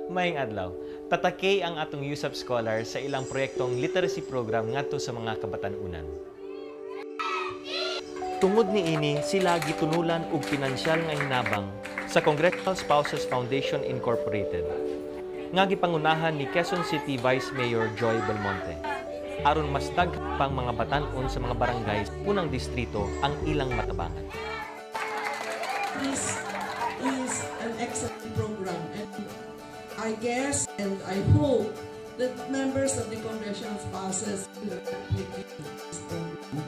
Maayong adlaw. Tatakay ang atong USAP Scholar sa ilang proyektong literacy program ngadto sa mga kabatan-unan. Tungod niini sila gitunulan og pinansyal nga hinabang sa Congressional Spouses Foundation Incorporated nga gipangunahan ni Quezon City Vice Mayor Joy Belmonte. Aron mas daghang pang mga batan-on sa mga barangay sa unang distrito ang ilang matabangan. This is an excellent program, and I guess and I hope that members of the Congressional Spouses will replicate this program.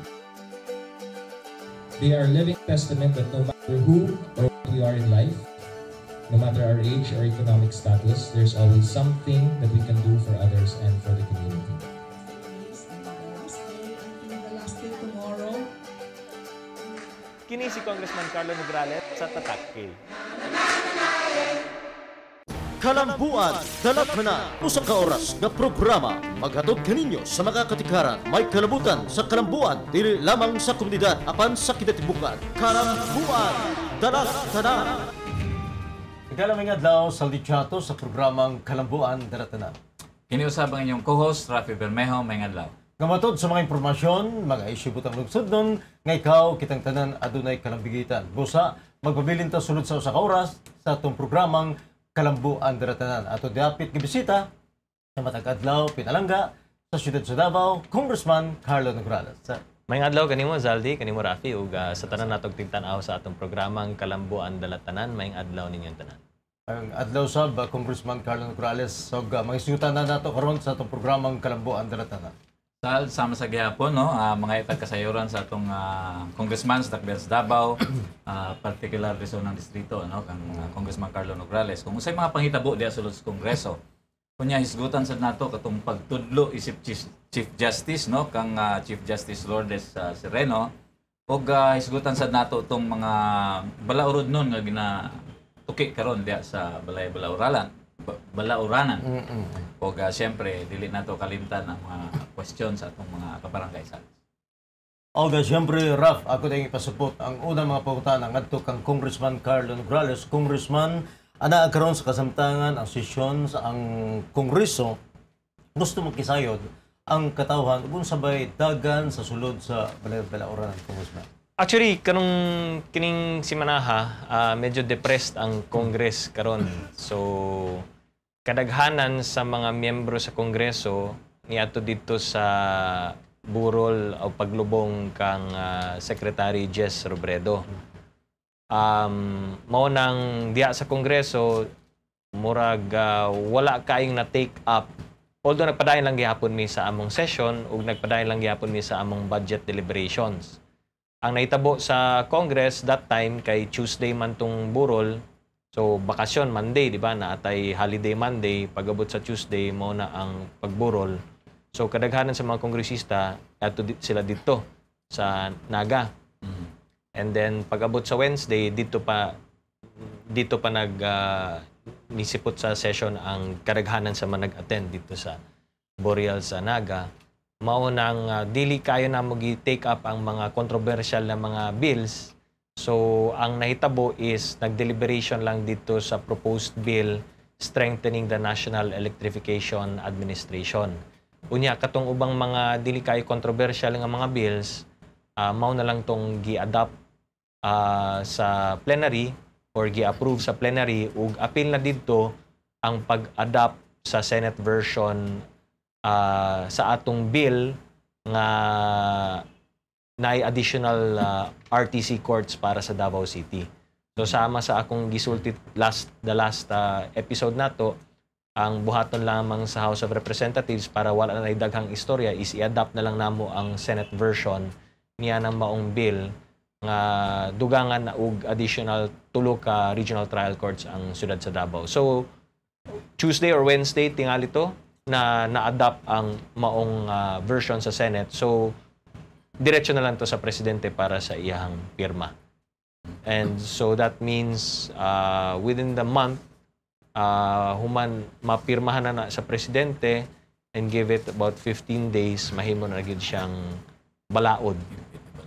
They are a living testament that no matter who or what we are in life, no matter our age or economic status, there's always something that we can do for others and for the community. The last day tomorrow. Kini si Congressman Carlo Nograles sa Tatakay. Kalambuan, Dalatana, usa ka oras nga programa maghatod kaninyo sa mga katikaran may kalabutan sa kalambuan dili lamang sa komunidad apan sa kinatibukan. Kalambuan, Dalatana. Ikalaming adlaw sa litrato sa programang Kalambuan, Dalatana. Kiniusab ang inyong co-host Rafi Bermejo, may adlaw. Gamatod sa mga impormasyon, mga isyu butang lungsod nun, nga ikaw kitang tanan adunay kalambigitan. Busa, magpabilin ta sulod sa usa ka oras sa atong programang Kalambuan, Dalatana. Ato diapit gibisita sa matag adlaw pinalangga sa siyudad sa Davao, Congressman Carlo Nograles. Maayong adlaw kanimo Zaldi, kanimo Rafi ug sa tanan natong tigtan-aw sa atong programang Kalambuan Dalatanan, maayong adlaw ninyong tanan. Ang adlaw sab Congressman Carlo Nograles, so mga isutan na nato karon sa atong programang Kalambuan, Dalatana. Sama sa gihapon, no, mga itag kasayuran sa atong congressman sa Tacloban, Davao, particular reso ng distrito, no, kang Congressman Carlo Nograles. Kung usay mga panghitabo diya sulod sa Kongreso, kunya hisgutan sad nato katong pagtudlo isip Chief Justice, no, kang Chief Justice Lourdes Sereno, ug hisgutan sad nato tong mga balaurod nun nga ginatuki karon diya sa Balauranan. O siyempre, dili na to kalimtan ang mga question sa atong mga kabarangay sa O siyempre, Raf, ako na ipasupot ang unang mga pangutana ngadto kang Congressman Carlo Nograles. Congressman, ana karon sa kasamtangan ang sesyon sa ang Kongreso, gusto magkisayod ang katawhan kung sabay dagan sa sulod sa Balauranan, Congressman. Actually, kining simanaha, medyo depressed ang Congress karon. So, kadaghanan sa mga miyembro sa Kongreso niadto dito sa burol o paglubong kang Secretary Jess Robredo. Mao nang diya sa Kongreso, murag wala kaayong na-take up. Although nagpadayon lang gihapon mi sa among session ug nagpadayon lang gihapon mi sa among budget deliberations. Ang naitabo sa Congress that time kay Tuesday man tong burol. So bakasyon Monday, di ba? Naatay holiday Monday, pagabot sa Tuesday mo na ang pagburol. So kadaghanan sa mga kongresista ato sila dito sa Naga. And then pagabot sa Wednesday dito pa nisipot sa session ang kadaghanan sa mga nag-attend dito sa Boreal sa Naga. Mao nang dili kayo na mo gi-take up ang mga controversial na mga bills. So ang nahitabo is nagdeliberation lang dito sa proposed bill strengthening the National Electrification Administration. Unya katong ubang mga dili kayo controversial nga mga bills, mao na lang tong gi-adopt sa plenary or gi-approve sa plenary ug apil na didto ang pag-adopt sa Senate version sa atong bill nga na additional RTC courts para sa Davao City. So sama sa akong gisulti the last episode nato, ang buhaton lamang sa House of Representatives para wala na daghang istorya is i-adapt na lang namo ang Senate version niya ng maong bill nga dugangan na og additional 3 ka regional trial courts ang siyudad sa Davao. So Tuesday or Wednesday tingali to na na-adapt ang maong version sa Senate. So, diretso na lang to sa Presidente para sa iyang pirma. And so that means within the month, human mapirmahan na sa Presidente and give it about 15 days, mahimo na gid siyang balaod.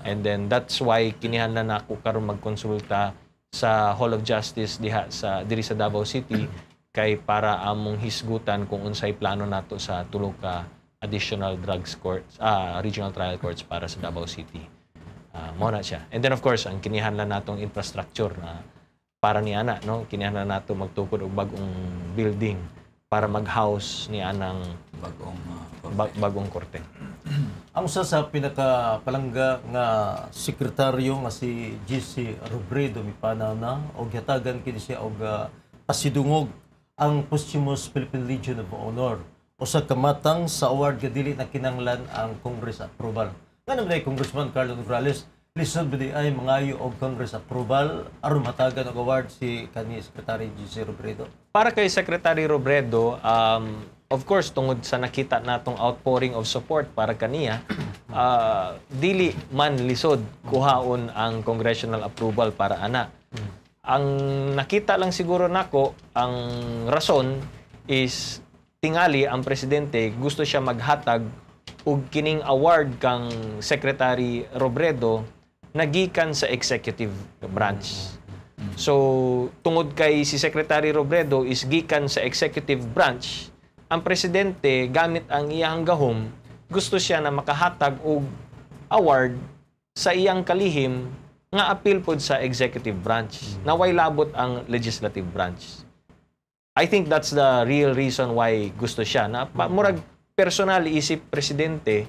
And then that's why kinihanglan na ako karon magkonsulta sa Hall of Justice diri sa Davao City kay para among hisgutan kung unsay plano nato sa tulo ka additional drugs courts, regional trial courts para sa Davao City. Mo na siya. And then of course, ang kinihanlan natong infrastructure na para ni ana, no? Kinihanlan nato magtukod og bagong building para mag-house ni anang bagong korte. Ang usa sa pinakapalangga nga sekretaryo nga si GC Robredo mipanaw na og hatagan kini siya og pasidungog ang posthumous Philippine Legion of Honor usa ka matang sa award nga dili na kinahanglan ang Congress approval. Nganong day Congressman Carlo Nograles lisod ba ay mangayo og Congress approval aron matagan og award si kanhi Secretary GC Robredo? Para kay Secretary Robredo, of course, tungod sa nakita natong outpouring of support para kaniya, dili man lisod kuhaon ang congressional approval para ana. Ang nakita lang siguro nako, ang rason is tingali ang presidente gusto siya maghatag og kining award kang Secretary Robredo nagikan sa executive branch. So, tungod kay si Secretary Robredo is gikan sa executive branch, ang presidente gamit ang iyang gahom, gusto siya na makahatag og award sa iyang kalihim nga appeal pod sa executive branch, na way labot ang legislative branch. I think that's the real reason why gusto siya na murag personal isip presidente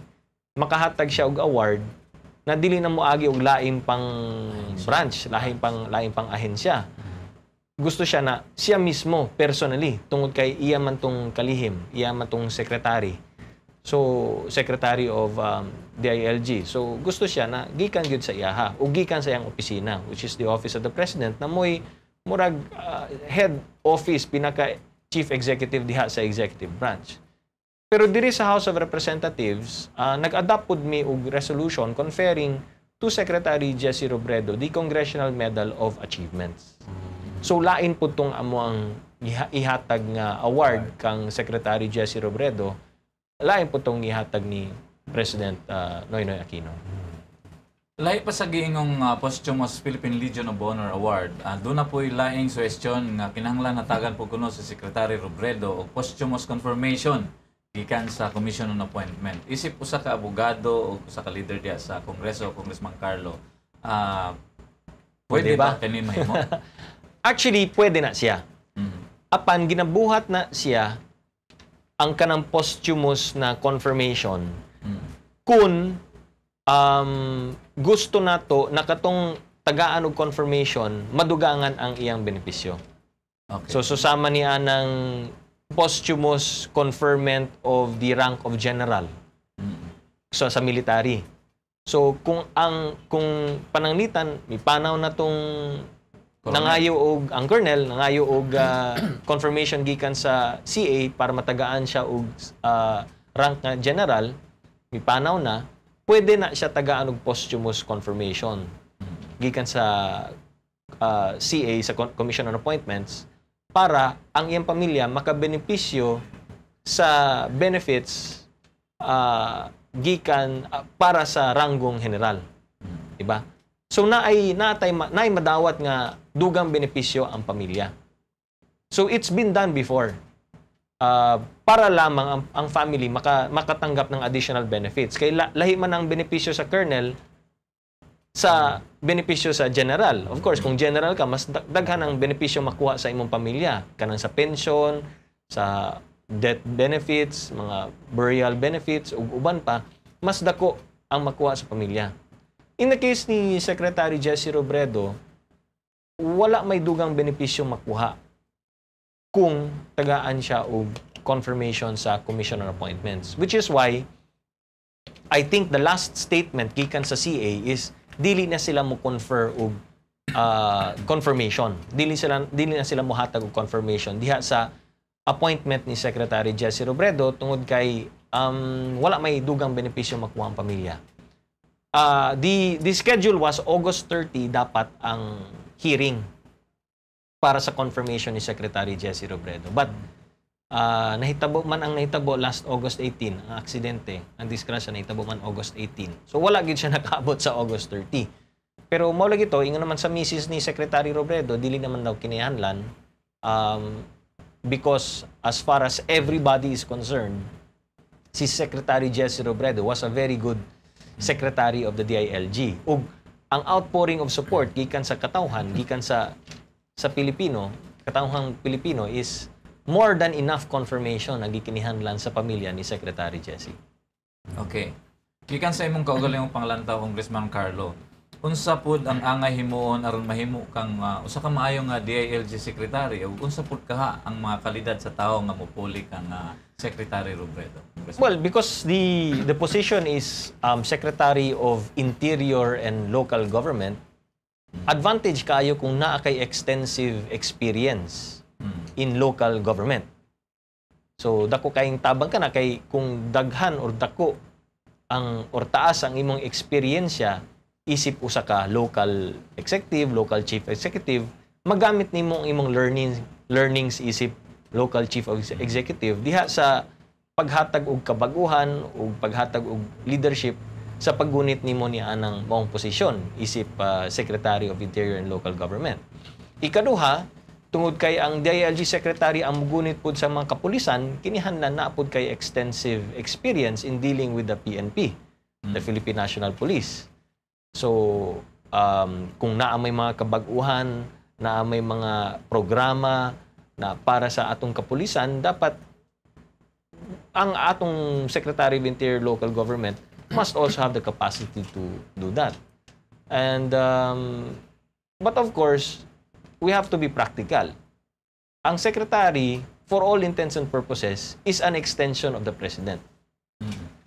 makahatag siya og award na dili na moagi og laing pang branch, laing pang ahensya. Gusto siya na siya mismo personally tungod kay iya man tong kalihim, iya man tong secretary. So secretary of DILG. So gusto siya na gikan gyud sa iyaha o gikan sa iyang opisina, which is the office of the president, na moy murag head office, pinaka chief executive diha sa executive branch. Pero diri sa House of Representatives, nag-adopt pod mi og resolution conferring to Secretary Jesse Robredo the Congressional Medal of Achievements. So lain pod tong amo ang ihatag nga award kang Secretary Jesse Robredo, lain pod tong ihatag ni President Noynoy Aquino. Lahi pa sa giingong posthumous Philippine Legion of Honor Award, doon na po'y laing suwestyon nga kinahanglan natagan po kuno sa Secretary Robredo o posthumous confirmation gikan sa Commission on Appointment. Isip usa ka abogado o usa ka leader diya sa Kongreso, Congressman Carlo, pwede ba kani mahimo? Actually, pwede na siya. Apan ginabuhat na siya ang kanang posthumous na confirmation kung gusto nato na katong tagaan og confirmation madugangan ang iyang benepisyo. Okay. So susama niya ng posthumous conferment of the rank of general sa military. So kung pananglitan mipanaw na tong nangayo og ang colonel, nangayo og confirmation gikan sa CA para matagaan siya og rank nga general, mipanaw na, pwede na siya tagaan og posthumous confirmation gikan sa CA, sa Commission on Appointments, para ang iyang pamilya makabenepisyo sa benefits gikan para sa ranggong general. Diba? So naay madawat nga dugang benepisyo ang pamilya. So it's been done before. Para lamang ang family makatanggap ng additional benefits. Kay lahi man ang benepisyo sa colonel sa benepisyo sa general. Of course, kung general ka, mas daghan ang benepisyo makuha sa imong pamilya. Kanang sa pension, sa death benefits, mga burial benefits, ug uban pa, mas dako ang makuha sa pamilya. In the case ni Secretary Jesse Robredo, wala may dugang benepisyo makuha kung tagaan siya og confirmation sa Commission on Appointments. Which is why, I think the last statement gikan sa CA is dili na sila mo confer og confirmation. Dili na sila mo hatag og confirmation diha sa appointment ni Secretary Jesse Robredo tungod kay wala may dugang benepisyo makuha ang pamilya. The schedule was August 30 dapat ang hearing para sa confirmation ni Secretary Jesse Robredo. But nahitabo last August 18 ang aksidente, ang disgrasya nahitabo man August 18. So wala gid siya nakaabot sa August 30. Pero mao lagi to ingon naman sa misis ni Secretary Robredo, dili naman daw kinahanglan because as far as everybody is concerned, si Secretary Jesse Robredo was a very good Secretary of the DILG. Ug ang outpouring of support gikan sa katawhan, gikan sa Pilipino, katawhang Pilipino is more than enough confirmation na gikinihanglan sa pamilya ni Secretary Jesse. Okay. Gikan sa imong kaugalingong panglantaw, Congressman Carlo, unsa pud ang angay himuon aron mahimo kang usa ka maayo nga DILG secretary ug unsa pud kaha ang mga kalidad sa tawo nga mopuli kang Secretary Robredo? Well, because the position is Secretary of Interior and Local Government, advantage kayo kung naa kay extensive experience in local government. So dako kayong tabang ka na kay kung daghan or dako ang or taas ang imong eksperyensya isip usa ka local executive, local chief executive, magamit nimo ang imong learnings isip local chief executive diha sa paghatag og kabaguhan ug paghatag og leadership sa paggunit nimo ni anang maong posisyon isip Secretary of Interior and Local Government. Ikaduha, tungod kay ang DILG Secretary ang mugunit pud sa mga kapulisan, kinihanglan na pud kay extensive experience in dealing with the PNP, the Philippine National Police. So, kung naa may mga kabaguhan, naa may mga programa na para sa atong kapulisan, dapat ang atong Secretary of Interior Local Government must also have the capacity to do that. And but of course, we have to be practical. Ang secretary, for all intents and purposes, is an extension of the president.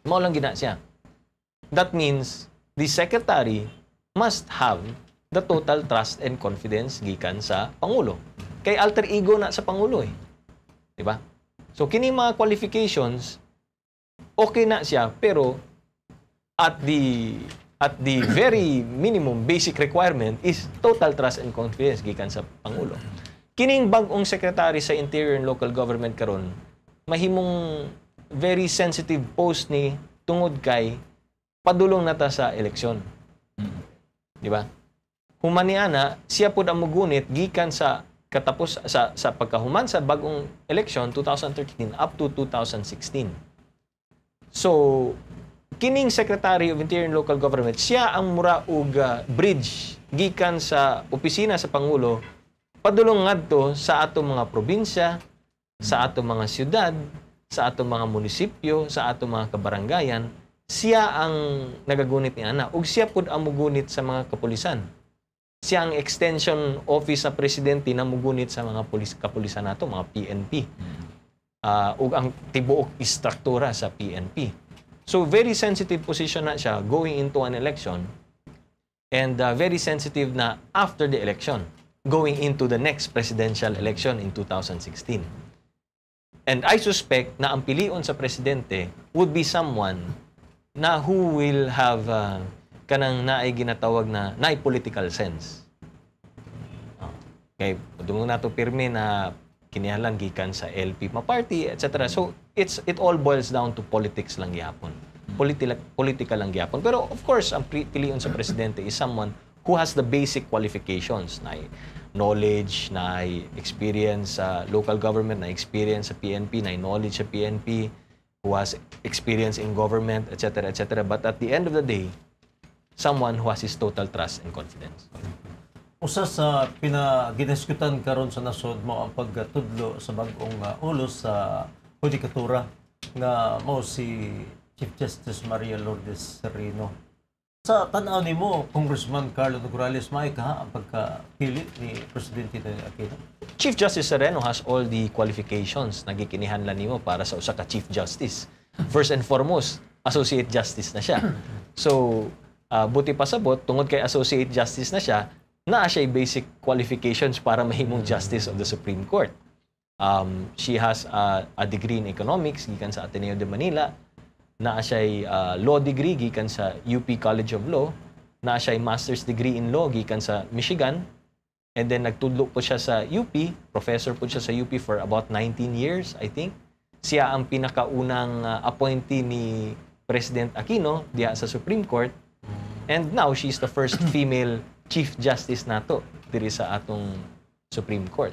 Mao lang gina siya. That means the secretary must have the total trust and confidence gikan sa Pangulo. Kay alter ego na sa Pangulo eh. Di ba? So kini mga qualifications, okay na siya, pero at the very minimum basic requirement is total trust and confidence gikan sa Pangulo. Kining bag-ong secretary sa Interior and Local Government karon mahimong very sensitive post ni tungod kay padulong nata sa eleksyon. Di ba? Humaniana, siya pud ang mugunit gikan sa katapos sa pagkahuman sa bag-ong eleksyon 2013 up to 2016. So, kining Secretary of Interior and Local Government, siya ang mura og bridge gikan sa opisina sa Pangulo padulong ngadto sa atong mga probinsya, sa atong mga syudad, sa atong mga munisipyo, sa atong mga kabarangayan. Siya ang nagagunit ni ana ug siya pud ang mugunit sa mga kapulisan. Siya ang extension office sa presidente na mugunit sa mga kapulisan nato, mga PNP. Ug ang tibuok istruktura sa PNP. So, very sensitive position na siya going into an election and very sensitive na after the election, going into the next presidential election in 2016. And I suspect na ang pilion sa presidente would be someone na who will have kanang naay ginatawag na naay political sense. Okay, dumong nato pirmi na kinihanglan gikan sa LP party, etc. So, it all boils down to politics lang gyapon. Political lang gyapon. Pero of course, ang pilion sa presidente is someone who has the basic qualifications, na knowledge, na experience sa local government, na experience sa PNP, na knowledge sa PNP, who has experience in government, etc., etc. But at the end of the day, someone who has his total trust and confidence. Usa sa pinaginiskutan karon sa nasod mo ang pagtudlo sa bag-ong ulos sa judikatura nga mao si Chief Justice Maria Lourdes Sereno. Sa tanaw nimo, Congressman Carlo Nograles, may kaha ang pagkapili ni Presidente Daniel Aquino? Chief Justice Sereno has all the qualifications na gikinihanglan nimo para sa usa ka Chief Justice. First and foremost, Associate Justice na siya. So, buti pa sabot, tungod kay Associate Justice na siya, naa siya basic qualifications para mahimong Justice of the Supreme Court. She has a degree in economics gikan sa Ateneo de Manila. Naa siya law degree gikan sa UP College of Law. Naa siya master's degree in law gikan sa Michigan. And then nagtudlo po siya sa UP. Professor po siya sa UP for about 19 years, I think. Siya ang pinakaunang appointee ni President Aquino diha sa Supreme Court. And now she's the first female Chief Justice nato diri sa atong Supreme Court.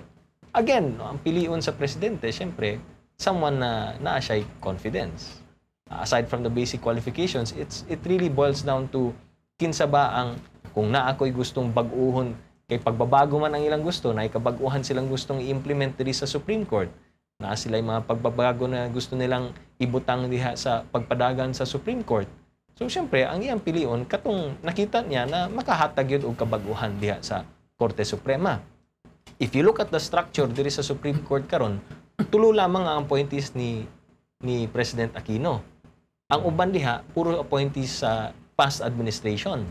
again, no, ang piliun sa presidente, syempre, someone na naa siya'y confidence. Aside from the basic qualifications, it really boils down to kinsa ba ang kung na ako'y gustong baguhon kay pagbabago man ang ilang gusto, na ikabaguhan silang gustong i-implement diri sa Supreme Court, na sila yung mga pagbabago na gusto nilang ibutang diha sa pagpadagan sa Supreme Court. So, syempre, ang iyang pilion, katong nakita niya na makahatag yun og kabaguhan diha sa Korte Suprema. If you look at the structure diri sa Supreme Court karon, tulo lamang ang appointees ni President Aquino. Ang uban diha, puro appointees sa past administration.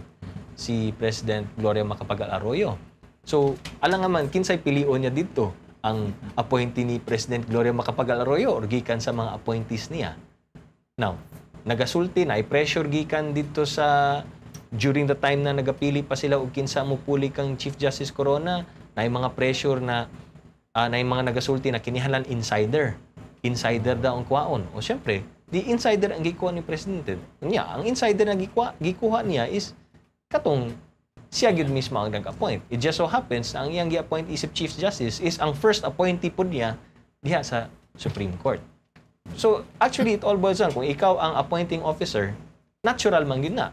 Si President Gloria Macapagal Arroyo. So, alang man, kinsay pilion niya dito? Ang appointee ni President Gloria Macapagal Arroyo or gikan sa mga appointees niya? Now, nagasulti na i-pressure gikan dito sa during the time na nagapili pa sila og kinsa mo puli kang Chief Justice Corona, na yung mga pressure na yung mga nagasulti na kinihalan insider daw ang kuwaon. O syempre, di insider ang gikuha ni Presidente niya. Ang insider na gikuha niya is katong siya gyud mismo ang nag-appoint. It just so happens na ang iyang gi-appoint isip Chief Justice is ang first appointee po niya diha sa Supreme Court. So, actually, it all boils down. Kung ikaw ang appointing officer, natural man yun na.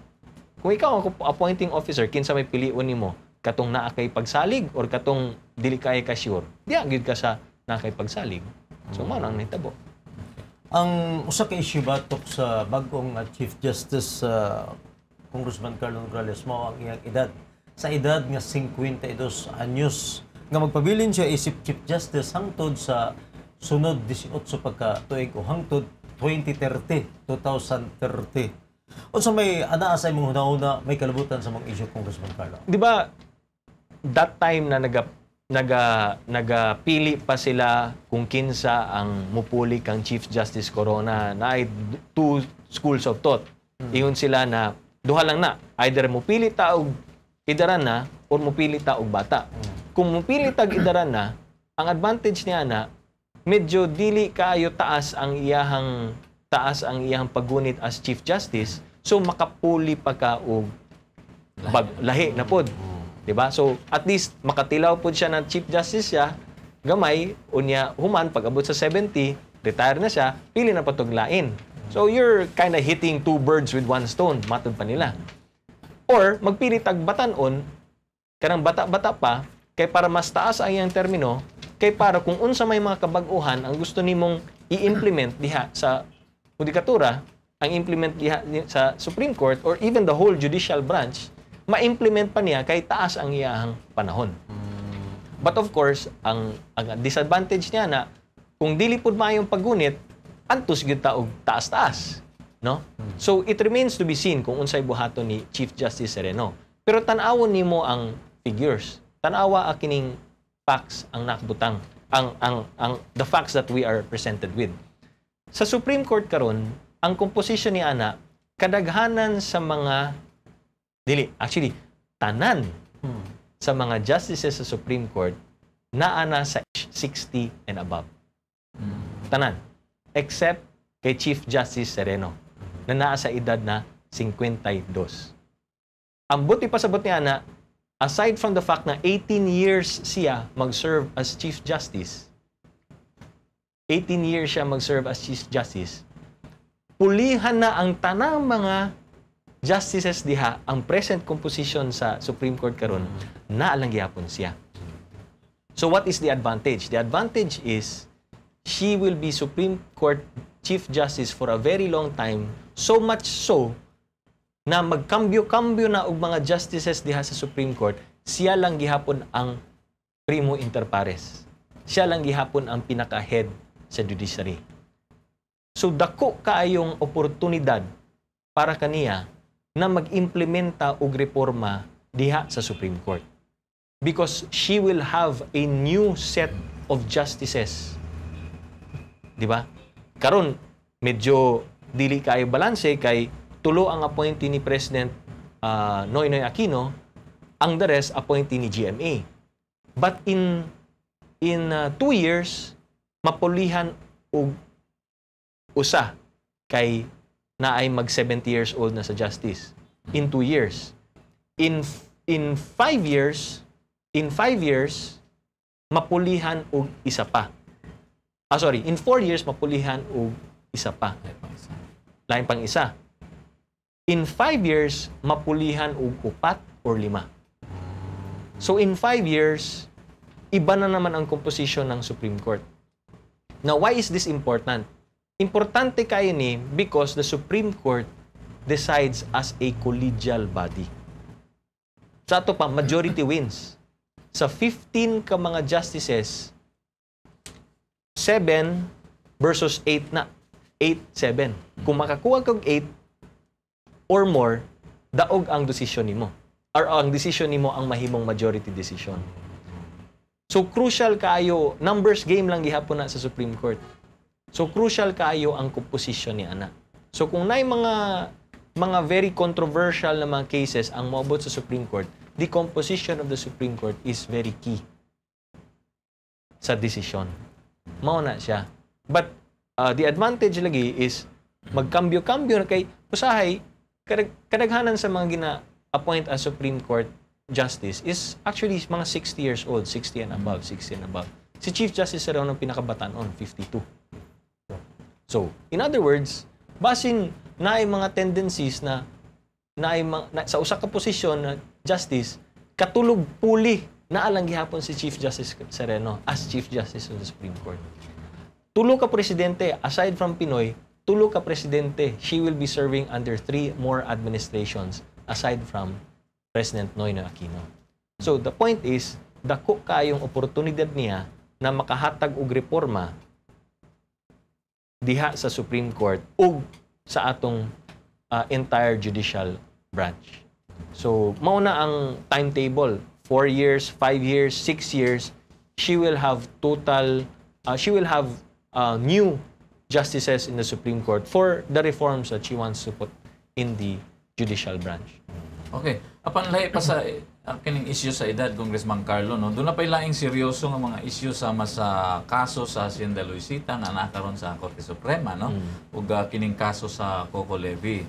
Kung ikaw ang appointing officer, kinsa may piliun nimo, katong naa kay pagsalig or katong dili kay ka sure, diya gyud ka sa naa kay pagsalig. So, mao ang nahitabo. Ang usa ka issue batok sa bag-ong Chief Justice Congressman Carlo Nograles mao ang iyang edad. Sa edad nga 52 anyos nga magpabilin siya isip Chief Justice hangtod sa sunod 18 pagka tuig o hangtod 2030. Unsa may anaa sa imong hunahuna may kalabutan sa mga issue, Congressman Carlo? Di ba that time na nagapili pa sila kung kinsa ang mupuli kang Chief Justice Corona, na ay two schools of thought. Iyon sila na duha lang na, either mupili ta og idaran na or mupili ta og bata. Kung mupili tag idaran na, ang advantage niya na medyo dili kaayo taas ang iyahang paggunit as Chief Justice, so makapuli pa ka og lahi na pod. Diba? So at least makatilaw pod siya ng Chief Justice siya, gamay unya human pag abot sa 70, retire na siya, pili na patog lain. So you're kind of hitting two birds with one stone, matod pa nila. Or magpili tag batanon, kanang bata-bata pa, kay para mas taas ang iyang termino, kay para kung unsa may mga kabag-uhan ang gusto nimong i-implement diha sa judikatura, ang implement diha sa Supreme Court or even the whole judicial branch, ma-implement pa niya kay taas ang iyahang panahon. But of course, ang disadvantage niya na kung dili pud maayong paggunit, antos gyud ta og taas-taas, no? So it remains to be seen kung unsay buhaton ni Chief Justice Sereno. Pero tan-awon nimo ang figures. Tan-awa kining facts ang nakbutang, the facts that we are presented with. Sa Supreme Court karon, ang composition ni ana kadaghanan sa mga tanan sa mga justices sa Supreme Court naa na sa 60 and above. Tanan. Except kay Chief Justice Sereno na naa sa edad na 52. Ang buti pasabot ni ana, aside from the fact na 18 years siya mag-serve as Chief Justice, 18 years siya mag-serve as Chief Justice, pulihan na ang tanang mga justices diha, ang present composition sa Supreme Court karon, naalang gyapon siya. So what is the advantage? The advantage is she will be Supreme Court Chief Justice for a very long time, so much so na magkambyo-kambyo na og mga justices diha sa Supreme Court, siya lang gihapon ang primo inter pares. Siya lang gihapon ang pinaka-head sa judiciary. So dako kaayong oportunidad para kaniya na mag-implementa og reforma diha sa Supreme Court. Because she will have a new set of justices. Di ba? Karon medyo dili kayo balanse kay tulo ang appointee ni President Noynoy Aquino, ang the rest appointee ni GMA. But in 2 years, mapulihan og usa kay naay mag 70 years old na sa justice. In 2 years. In 5 years, mapulihan og isa pa. In 4 years mapulihan og isa pa. Lain pang isa. In 5 years mapulihan og 4 or 5. So in 5 years iba na naman ang composition ng Supreme Court. Now, why is this important? Importante kayo ni because the Supreme Court decides as a collegial body. Sa ato pa, majority wins. Sa 15 ka mga justices, 7 versus 8 na. 8-7. Kung makakuha kag 8 or more, daog ang decision nimo. Or ang decision nimo ang mahimong majority decision. So, crucial kaayo, numbers game lang gihapon na sa Supreme Court. So, crucial kaayo ang composition ni ana. So, kung naay mga very controversial na mga cases ang moabot sa Supreme Court, the composition of the Supreme Court is very key sa decision. Mao na siya. But, the advantage lagi is magkambyo-kambyo na kay usahay, kadaghanan sa mga gina-appoint as Supreme Court Justice is actually mga 60 years old, 60 and above, 60 and above. Si Chief Justice Sereno ng pinakabataan 52. So, in other words, basin naay mga tendencies na sa usa ka posisyon na justice, katulog puli na alang gihapon si Chief Justice Sereno as Chief Justice of the Supreme Court. Tulo ka presidente, aside from Pinoy, tulo ka presidente, she will be serving under 3 more administrations aside from President Noynoy Aquino. So, the point is, dako kayong oportunidad niya na makahatag og reforma diha sa Supreme Court ug sa atong entire judicial branch. So, mao na ang timetable. 4 years, 5 years, 6 years, she will have new justices in the Supreme Court for the reforms that she wants to put in the judicial branch. Okay. Apan lahi pa sa kining issue sa edad, Congressman Carlo, no? Doon na pa ilaing seryoso nga mga issue sama sa kaso sa Hacienda Luisita na nakaroon sa Korte Suprema, no? Ug kining kaso sa Coco Levy.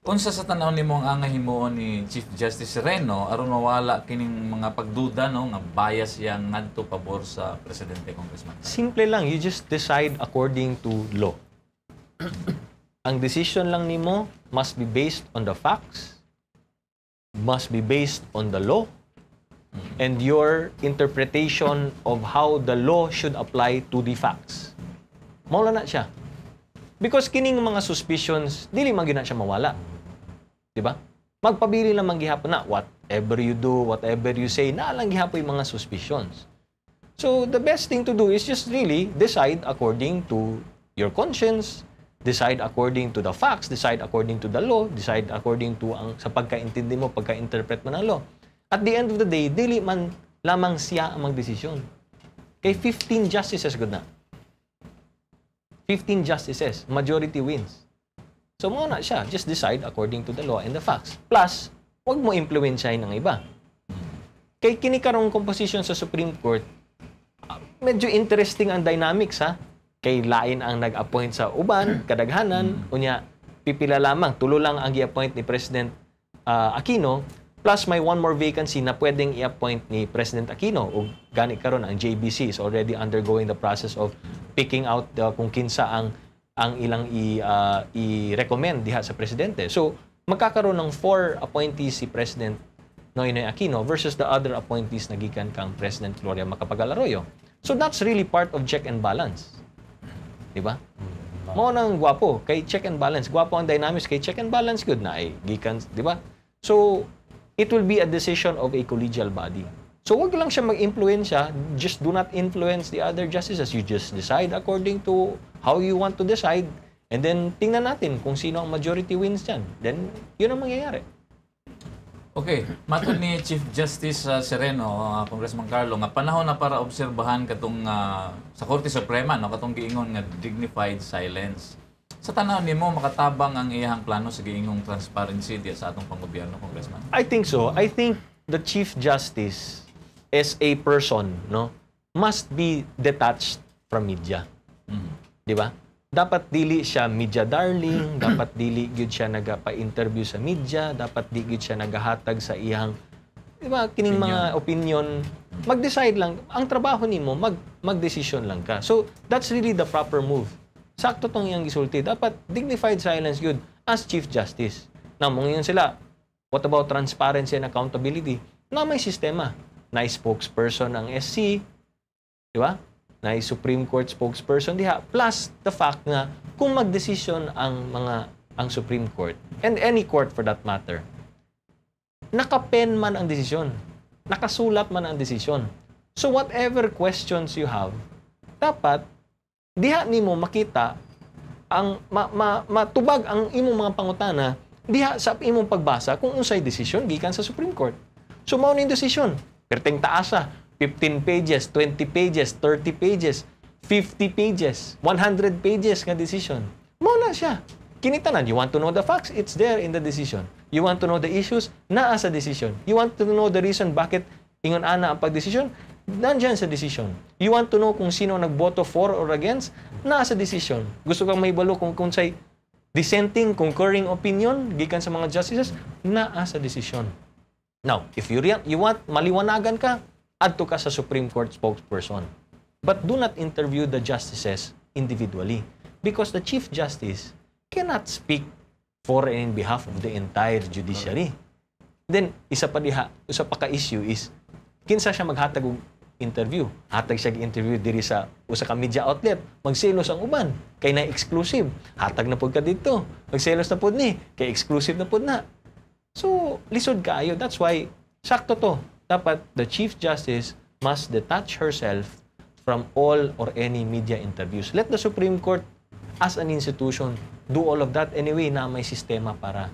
Unsa sa tanaw nimo ang angay himuon ni Chief Justice Sereno aron mawala kining mga pagduda, no, nga bias yang ngadto pabor sa presidente, Congressman? Simple lang, you just decide according to law. Ang decision lang nimo must be based on the facts, must be based on the law, and your interpretation of how the law should apply to the facts. Mawala na siya. Because kining mga suspicions, dili man gyud na siya mawala. Diba? Magpabili lang man gihapon na whatever you do, whatever you say, na lang gihapon yung mga suspicions. So the best thing to do is just really decide according to your conscience, decide according to the facts, decide according to the law, decide according to ang sa pagkaintindi mo, pagka-interpret mo ng law. At the end of the day, dili man lamang siya ang magdesisyon. Kay 15 justices good na. 15 justices, majority wins. So mo na siya, just decide according to the law and the facts. Plus, wag mo impluwensyahin ng iba. Kay kini karong composition sa Supreme Court, medyo interesting ang dynamics ha. Kay lain ang nag-appoint sa uban, kadaghanan, unya pipila lamang, tulo lang ang i-appoint ni President Aquino, plus may one more vacancy na pwedeng i-appoint ni President Aquino. O gani karon ang JBC is already undergoing the process of picking out kung kinsa ang ilang i-recommend diha sa presidente. So, magkakaroon ng 4 appointees si President Noynoy Aquino versus the other appointees na gikan kang President Gloria Macapagal Arroyo. So, that's really part of check and balance. Diba? Mao nang gwapo kay check and balance. Gwapo ang dynamics kay check and balance good na ay gikan, diba? So, it will be a decision of a collegial body. So, wag lang siya mag-influensya. Just do not influence the other justices. You just decide according to how you want to decide. And then, tingnan natin kung sino ang majority wins dyan. Then, yun ang mangyayari. Okay. Matod ni Chief Justice Sereno, Congressman Carlo, nga panahon na para obserbahan katong sa Korte Suprema, no, katong giingon nga dignified silence. Sa tanaw nimo makatabang ang iyang plano sa giingong transparency diya sa atong panggobyerno, Congressman? I think so. I think the Chief Justice as a person, no, must be detached from media. Di ba? Dapat dili siya media darling, dapat dili gyud siya nagapa-interview sa media, dapat di gyud siya nagahatag sa iyang, di ba, kining mga opinion Mag-decide lang. Ang trabaho nimo mag-decision lang ka. So, that's really the proper move. Sakto tong iyang gisulti. Dapat dignified silence good as Chief Justice. Na mong yun sila, what about transparency and accountability? Na may sistema. Na spokesperson ang SC, di ba? Na Supreme Court spokesperson diha. Plus, the fact na kung mag-decision ang Supreme Court, and any court for that matter, nakapen man ang desisyon. Nakasulat man ang desisyon. So whatever questions you have, dapat diha nimo makita ang matubag ang imong mga pangutana diha sa imong pagbasa kung unsay desisyon gikan sa Supreme Court. So mao ning desisyon. Perteng taasa, 15 pages, 20 pages, 30 pages, 50 pages, 100 pages nga decision. Mao na siya. Kinitanan, you want to know the facts? It's there in the decision. You want to know the issues? Naa sa decision. You want to know the reason bakit ingon ana ang pagdesisyon? Nandiyan sa decision. You want to know kung sino nagboto for or against? Naa sa decision. Gusto kang mahibalo kung say dissenting, concurring opinion gikan sa mga justices? Naa sa decision. Now, if you want maliwanagan ka, adto ka sa Supreme Court spokesperson. But do not interview the justices individually because the Chief Justice cannot speak for and in behalf of the entire judiciary. Then, isa pa ka issue is, kinsa siya maghatag og interview. Hatag siya interview diri sa usa ka media outlet. Magselos ang uban kay na exclusive. Hatag na pud ka dito. Magselos na pud ni kay exclusive na pud na. So, lisod kaayo. That's why sakto to. Dapat the Chief Justice must detach herself from all or any media interviews. Let the Supreme Court as an institution do all of that anyway na may sistema para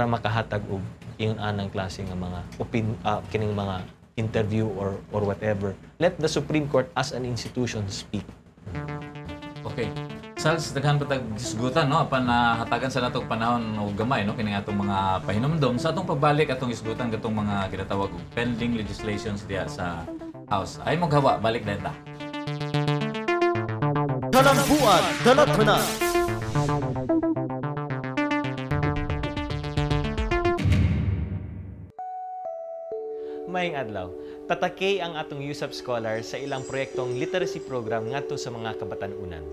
makahatag og ingon anang klase nga mga kining mga interview or whatever. Let the Supreme Court as an institution speak. Okay. Sals, daghan pa tag isgutan, no? Apan hatagan sa natong panahon og gamay, no? Kining atong mga pahinumdom sa atong pagbalik atong isgutan katong mga ginatawag og pending legislations diya sa House. Ay maghawa, balik data. Kalambuan, Dalatana. Maayong adlaw. Tatakay ang atong USAP scholar sa ilang proyektong literacy program ngadto sa mga kabatanunan.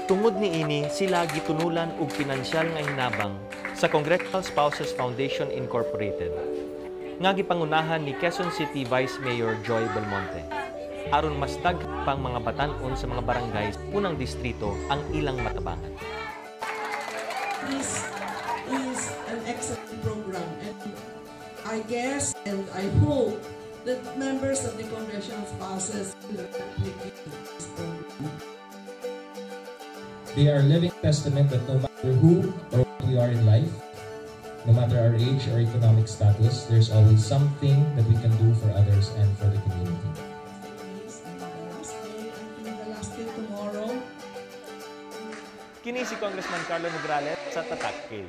Tungod niini, sila gitunulan og pinansyal nga hinabang sa Congressional Spouses Foundation Incorporated, nga gipangunahan ni Quezon City Vice Mayor Joy Belmonte. Aron mas pang mga batan-on sa mga barangay unang distrito ang ilang matabangan. This is an excellent program, and I guess and I hope that members of the Congressional Spouses will replicate this program. They are living testament that no matter who or what we are in life, no matter our age or economic status, there's always something that we can do for others and for the community. The last day tomorrow. Kini si Congressman Carlo Nograles sa Tatakay.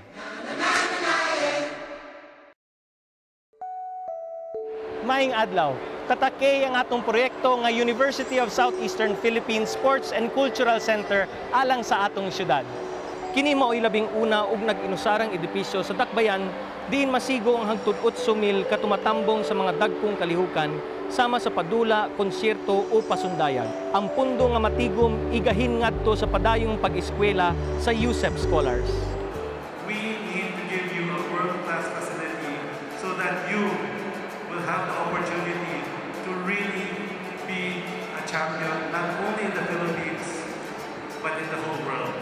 Maayong adlaw. Tatakay ang atong proyekto nga University of Southeastern Philippines Sports and Cultural Center alang sa atong syudad. Kini mao'y labing una ug nag-inusarang edipisyo sa Dakbayan diin masigo ang hangtod 8,000 katumatambong sa mga dagkong kalihukan sama sa padula, konsyerto o pasundayag. Ang pundo nga matigom igahin ngadto sa padayong pag-eskwela sa USEP Scholars. We need to give you a world-class facility so that you will have the opportunity to really be a champion not only in the Philippines but in the whole world.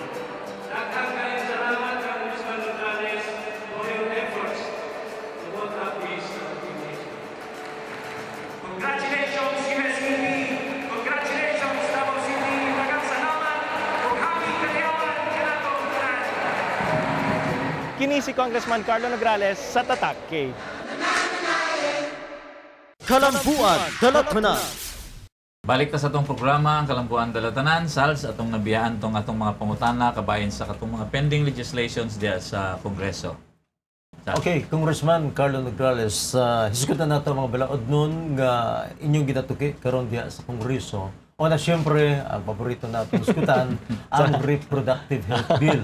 Congratulations USCP! Congratulations Davao City! Daghang salamat ug happy kaliyawan kanatong tanan. Kini si Congressman Carlo Nograles sa Tatakay. Kalambuan, Dalatana. Balik ta sa atong programa, ang Kalambuan Dalatanan, Sals, atong nabiyaan tong atong mga pangutana kabahin sa katong mga pending legislations diya sa Kongreso. Sals. Okay, Congressman Carlo Nograles, hisgutan nato mga balaod nun nga inyong ginatuki karon diya sa Kongreso O na siyempre, ang paborito natin iskutan, ang Reproductive Health Bill.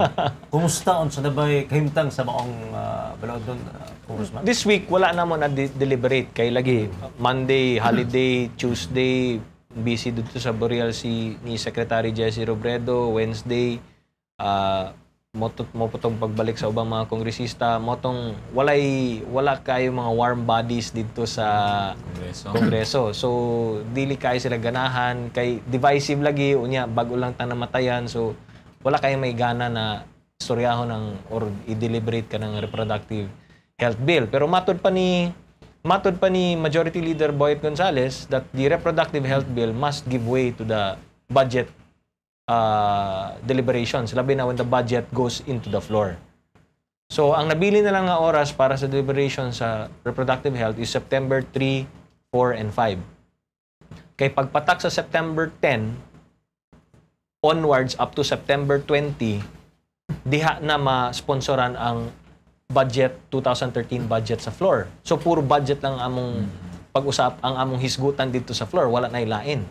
Kumusta on sa nabay kahimtang sa maong balaod doon, Congressman? This week, wala namon na deliberate. Kay lagi, Monday, holiday, Tuesday, busy dito sa burial ni Secretary Jesse Robredo. Wednesday, mo putong pagbalik sa ubang mga kongresista. Wala kayo mga warm bodies dito sa Kongreso. So, dili kayo sila ganahan. Kay divisive lagi, unya, bago lang namatayan. So, wala kayo may gana na istoryahon or i-deliberate ka ng reproductive health bill. Pero matod pa ni Majority Leader Boyet Gonzales that the reproductive health bill must give way to the budget deliberations, labi na when the budget goes into the floor. So, ang nabili na lang nga oras para sa deliberation sa reproductive health is September 3, 4, and 5. Kay pagpatak sa September 10 onwards up to September 20, diha na ma-sponsoran ang budget, 2013 budget sa floor. So, puro budget lang among pag-usap, ang among hisgutan dito sa floor. Wala na ilain.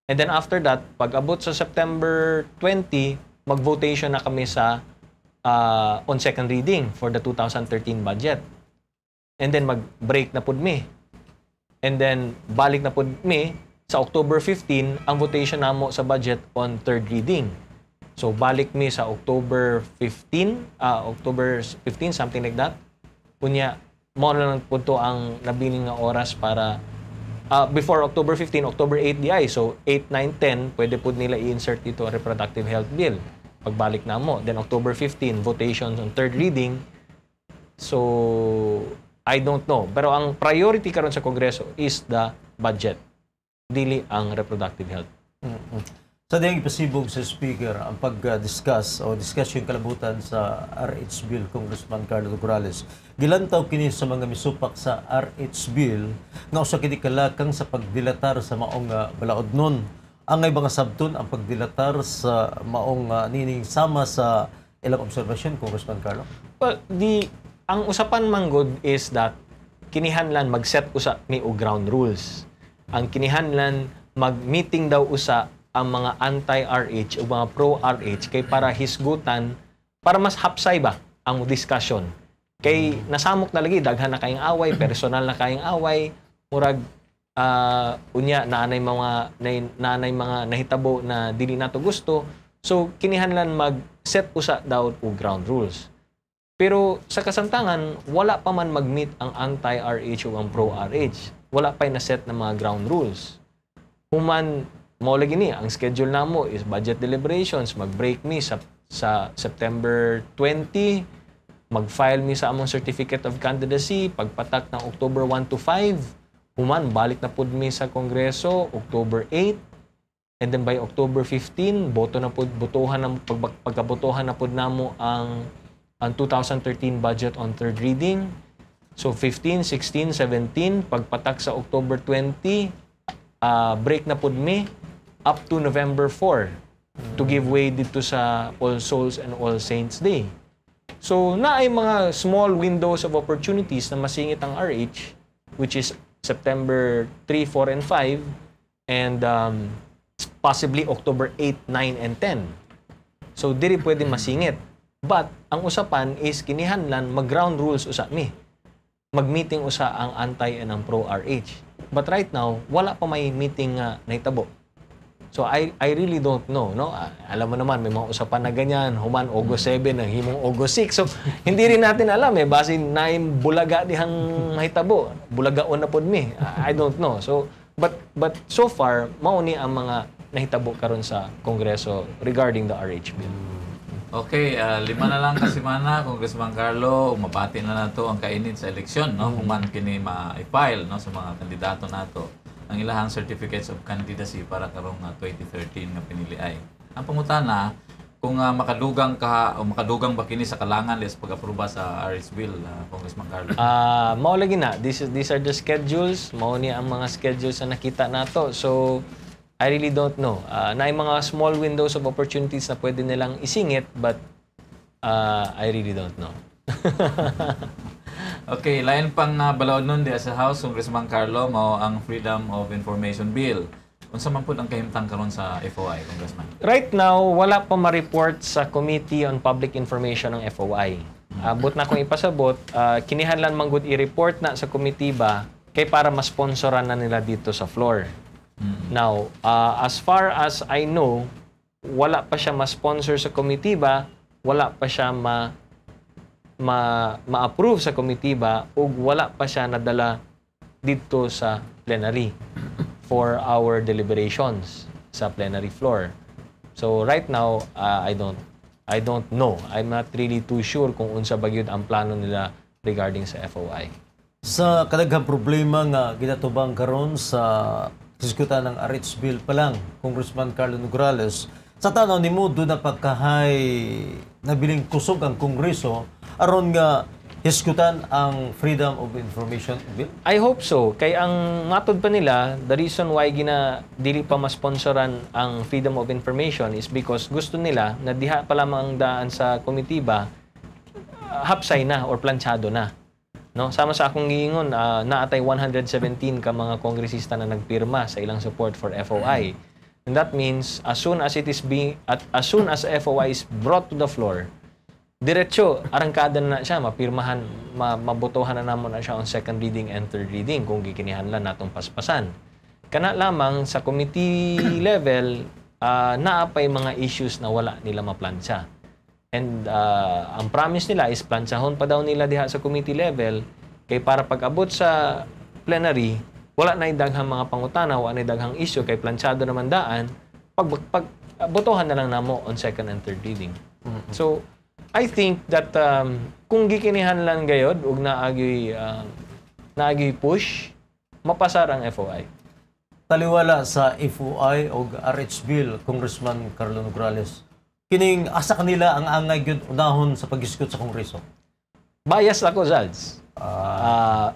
And then after that, pag abot sa September 20, mag-votation na kami sa on second reading for the 2013 budget. And then mag-break na pud mi. And then balik na pud mi sa October 15 ang votation namo sa budget on third reading. So balik mi sa October 15, something like that. Kunya mo na lang pud to ang nabiling nga oras para before October 15, October 8 DI. So, 8, 9, 10, pwede po nila i-insert dito ang reproductive health bill. Pagbalik na mo. Then, October 15, votations on third reading. So, I don't know. Pero ang priority karon sa Kongreso is the budget. Dili ang reproductive health. Sa diyang ipasibog sa Speaker ang pag-discuss o discussion kalabutan sa RH Bill, Congressman Carlo Nograles. Gilantaw kini sa mga misupak sa RH Bill nga usa kini kalakang sa pagdilatar sa maong balaod nun. Ang ngay mga sabton ang pagdilatar sa maong nining sama sa ilang observation, Congressman Carlo? Well, ang usapan manggod is that kinihanlan mag-set usa mi og ground rules. Ang kinihanlan mag-meeting daw usa ang mga anti-RH o mga pro-RH kay para hisgutan, para mas hapsay ba ang discussion. Kay nasamok na lagi, daghan na kayong away, personal na kayong away, murag unya naanay mga nahitabo na dili nato gusto. So kinihanlan mag-set usa daw og ground rules. Pero sa kasamtangan, wala pa man mag-meet ang anti-RH o ang pro-RH. Wala pa na set na mga ground rules. Human mao lagi ni ang schedule namo is budget deliberations, mag-break mi sa September 20, mag-file mi sa among certificate of candidacy pagpatak ng October 1 to 5, human balik na pud mi sa Kongreso October 8, and then by October 15 pagkabotohan na pud namo ang 2013 budget on third reading. So 15, 16, 17 pagpatak sa October 20, break na pud mi up to November 4 to give way dito sa All Souls and All Saints Day. So, na ay mga small windows of opportunities na masingit ang RH, which is September 3, 4, and 5, and possibly October 8, 9, and 10. So, diri pwede masingit. But, ang usapan is kinihanlan mag-ground rules usa mi. Mag-meeting usa ang anti and ang pro-RH. But right now, wala pa may meeting nga nahitabo. So I really don't know, no? Alam mo naman may mga usapan na ganyan, human August 7 ang himong August 6. So hindi rin natin alam base na bulaga dihang mahitabo. Bulagaon na pod mi. I don't know. So but so far mao ni ang mga nahitabo karon sa Kongreso regarding the RH bill. Okay, 5 na lang kasi mana, Congressman Carlo, umabati na nato ang kainit sa eleksyon, no? Human kini ma-file no sa mga kandidato nato ang ilahang certificates of candidacy para karong 2013 nga pinili ay. Ang pangutana, kung makadugang ka o makadugang ba kini sa kalangan les pag-aproba sa RH bill, Congressman Carlo? Mao lagi na. These are the schedules, mao ni ang mga schedules na nakita nato. So I really don't know. Na mga small windows of opportunities na pwede nilang isingit, but I really don't know. Okay, lain pang balaod nun di sa House, Congressman Carlo, mao ang Freedom of Information Bill. Unsa man pud ang kahimtang karon sa FOI, Congressman? Right now, wala pa ma-report sa Committee on Public Information ng FOI. But na kung ipasabot, kinihanlan man gud i-report na sa committee ba kay para ma-sponsoran na nila dito sa floor. Now, as far as I know, wala pa siya ma-sponsor sa committee ba, wala pa siya ma-approve sa committee ba, o wala pa siya nadala dito sa plenary for our deliberations sa plenary floor. So right now, I don't know. I'm not really too sure kung unsa ba gyud ang plano nila regarding sa FOI. Sa kadaghang problema nga ginatubang karon sa diskutan ng RH Bill pa lang, Congressman Carlo Nograles, sa tanaw nimo do na pagkahay nabiling kusog ang Kongreso aron nga diskutan ang Freedom of Information Bill? I hope so. Kay ang matod pa nila, the reason why dili pa masponsoran ang Freedom of Information is because gusto nila na diha pa lamang ang daan sa komitiba, hapsay na or planchado na. No, sama sa akong giingon, naatay 117 ka mga kongresista na nagpirma sa ilang support for FOI. And that means as soon as FOI is brought to the floor, diretso arangkada na siya, mapirmahan, mabotohan na namon na siya on second reading and third reading kung gikinihanglan natong paspasan. Kana lamang sa committee level, naapay mga issues na wala nila maplansya. And ang promise nila is planchahon pa daw nila diha sa committee level kay para pag-abot sa plenary, wala na daghang mga pangutana, wala na daghang issue kay planchado naman daan, botohan na lang namo on second and third reading. So, I think that kung gikinihanlan gayod ug naagi push, mapasar ang FOI. Taliwala sa FOI o RH Bill, Congressman Carlo Nograles, kining asa kanila ang angay gyud unahon sa pag-iskut sa Kongreso? Bias ako, Zalz.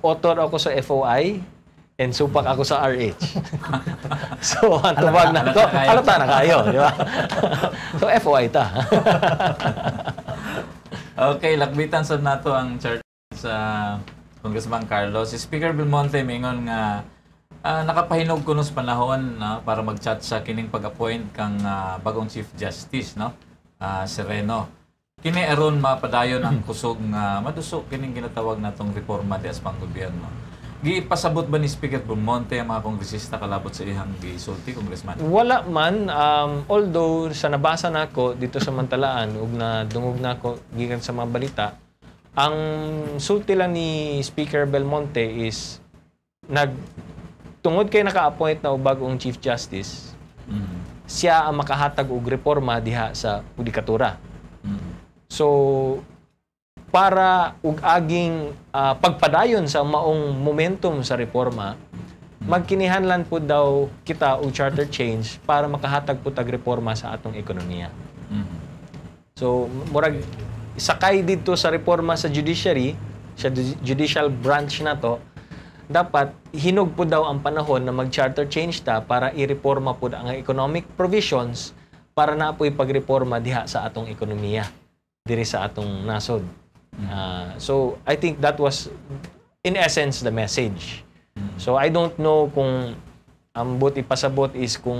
Author ako sa FOI and supak ako sa RH. So, ang tubag na to, halata na kayo, di ba? So, FOI ta. Okay, lakbitan sa nato ang chart sa Congressman Carlos. Si Speaker Belmonte mingon nga nakapahinog kuno sa panahon para mag-chat sa kining pag-appoint kang bagong Chief Justice, no? Sereno. Kini aron mapadayon ang kusog nga madusok kining ginatawag natong reforma di as panggobyerno. Gipasabot ba ni Speaker Belmonte ang mga kongresista kalabot sa ihang gisulti, Congressman? Wala man, although sa nabasa nako dito sa Mantalaan ug na dungog nako gikan sa mga balita, ang sulti lang ni Speaker Belmonte is tungod kay naka-appoint na og bagong Chief Justice, siya ang makahatag og reforma diha sa judikatura. So, para ug aging pagpadayon sa maong momentum sa reforma, magkinihanlan po daw kita og charter change para makahatag po tag reforma sa atong ekonomiya. So, murag sakay dito sa reforma sa judiciary, sa judicial branch na to, dapat hinog po daw ang panahon na mag-charter change ta para i-reforma po ang economic provisions para na po ipagreforma diha sa atong ekonomiya, diri sa atong nasod. So, I think that was, in essence, the message. So, I don't know kung ang buti pasabot is kung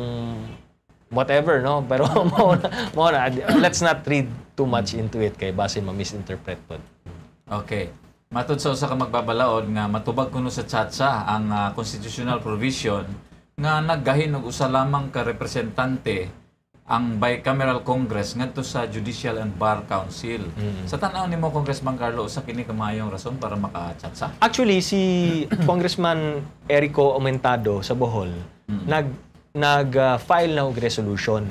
whatever, no? Pero let's not read too much into it kay base ma-misinterpret po. Okay. Matud sa usa ka magbabalaod nga matubag kuno sa chatsa ang constitutional provision nga naggahin og usa lamang ka representante ang bicameral Congress ngadto sa Judicial and Bar Council. Sa tan-aw nimo, Congressman Carlo, usa kini kamayong rason para maka-chatsa? Actually, si Congressman Erico Aumentado sa Bohol nag-file na og resolution.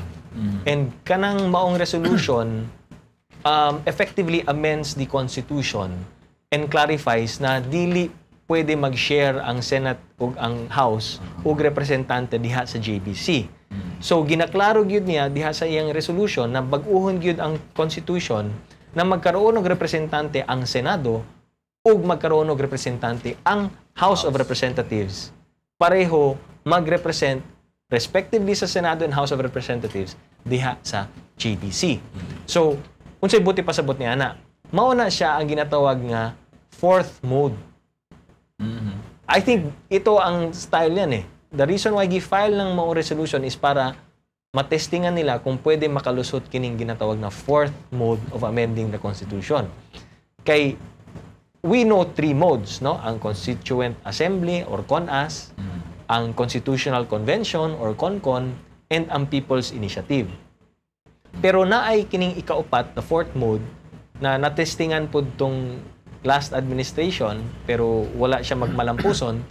And kanang maong resolution effectively amends the Constitution and clarifies na dili pwede mag-share ang Senate ug ang House ug representante diha sa JBC. So ginaklaro gyud niya diha sa iyang resolution na bag-uhon gyud ang Constitution na magkaroon og representante ang Senado ug magkaroon og representante ang House of Representatives. Pareho mag-represent respectively sa Senado and House of Representatives diha sa JBC. So unsay buti pasabot niya na mao na siya ang ginatawag nga fourth mode. I think ito ang style yan the reason why gi-file ng mao resolution is para matestingan nila kung pwede makalusot kining ginatawag na fourth mode of amending the Constitution. Kay we know 3 modes, no? Ang Constituent Assembly or CONAS, ang Constitutional Convention or CONCON, and ang People's Initiative. Pero naay kining ikaupat, the fourth mode, na natestingan po itong last administration, pero wala siya magmalampuson,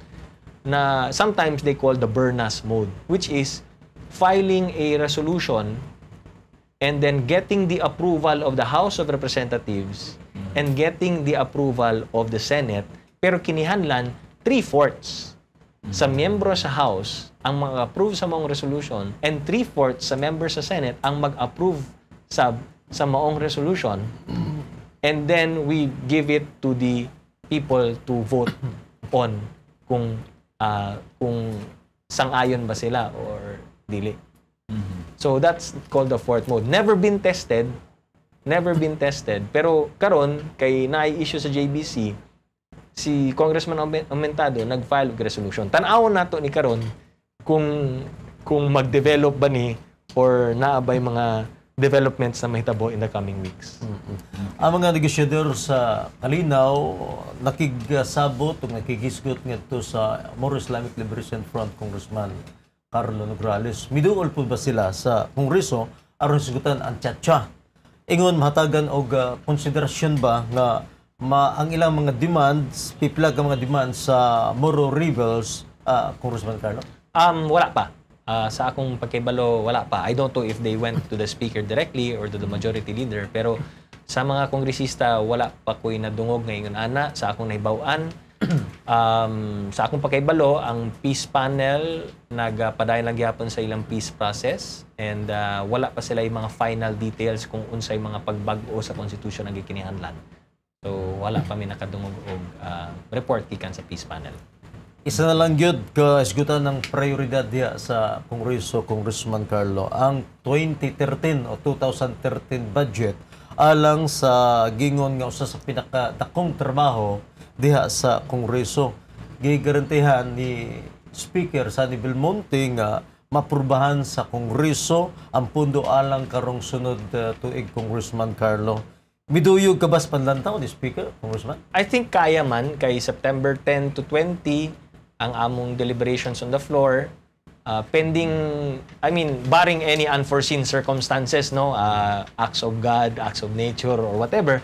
na sometimes they call the Bernas mode, which is filing a resolution and then getting the approval of the House of Representatives and getting the approval of the Senate, pero kinihanlan 3/4 sa miyembro sa House ang mag-approve sa maong resolution and 3/4 sa member sa Senate ang mag-approve sa maong resolution, and then we give it to the people to vote on kung sang-ayon ba sila or dili. So that's called the fourth mode. Never been tested, pero karon kay na-issue sa JBC, si Congressman Aumentado nag-file og resolution. Tan-awon nato ni karon kung mag-develop ba ni or naabay mga developments na mahitabo in the coming weeks. Ang mga negosyador sa Kalinaw nakigasabot o nakigisgot ngadto sa More Islamic Liberation Front Congressman Carlo Nograles. Miduol po ba sila sa Kongreso aron sigutan ang tiyatsa? Ingon mahatagan og konsiderasyon ba nga ang ilang mga demands, piplag ang mga demands sa Moro Rebels, Congressman Carlo? Wala pa. Sa akong pagkibalo, wala pa. I don't know if they went to the speaker directly or to the majority leader, pero sa mga kongresista, wala pa ko'y nadungog ngayon ana. Sa akong nahibawan, sa akong pagkibalo, ang peace panel nagpadayon lang gyapon sa ilang peace process, and wala pa sila yung mga final details kung unsay mga pagbag-o sa constitution ang gikinihanlan. So wala pa mi nakadungog og report gikan sa peace panel. Isa na lang yun ka-isgutan ng prioridad diya sa Kongreso, Congressman Carlo, ang 2013 o 2013 budget alang sa gingon nga usa sa pinakadakong trabaho diha sa Kongreso. Gigarantihan ni Speaker Sunny Belmonte nga mapurbahan sa Kongreso ang pundo alang karong sunod tuig, Congressman Carlo. Miduyog ka bas panlantaw ni Speaker, Congressman? I think kaya man kay September 10 to 20 ang among deliberations on the floor, pending, barring any unforeseen circumstances, no, acts of God, acts of nature, or whatever.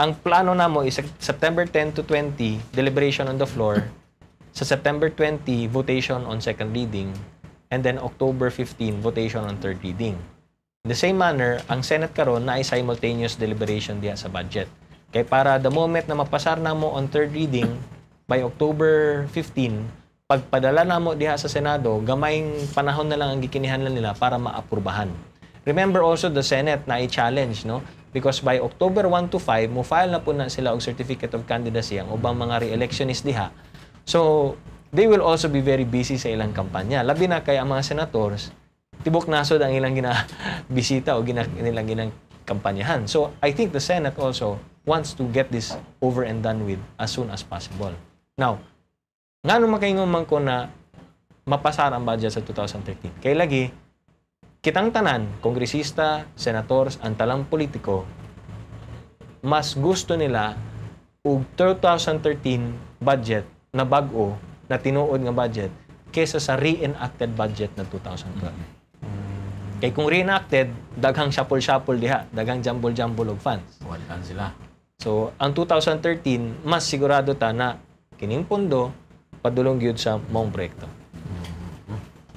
Ang plano namo is September 10 to 20, deliberation on the floor. Sa September 20, votation on second reading. And then October 15, votation on third reading. In the same manner, ang Senate karon na ay simultaneous deliberation diya sa budget. Kaya para the moment na mapasar na mo on third reading, by October 15, pagpadala na mo diha sa Senado, gamayng panahon na lang ang gikinihanlan nila para maaprubahan. Remember also the Senate na i-challenge, no? Because by October 1 to 5, mo file na po na sila og certificate of candidacy ang ubang mga re-electionist diha. So, they will also be very busy sa ilang kampanya. Labi na kay ang mga senators, tibok nasod ang ilang ginabisita o ilang ginamkampanyahan. So, I think the Senate also wants to get this over and done with as soon as possible. Now, nga nung makaingon man ko na mapasar ang budget sa 2013. Kaya lagi, kitang tanan, kongresista, senators, ang talang politiko, mas gusto nila og 2013 budget na bag-o, na tinuod nga budget, kesa sa re-enacted budget na 2012. Kaya kung re-enacted, daghang shuffle-shuffle diha, daghang jumble-jumble og funds. Walan sila. So, ang 2013, mas sigurado ta na kining pondo padulong gyud sa maong proyekto.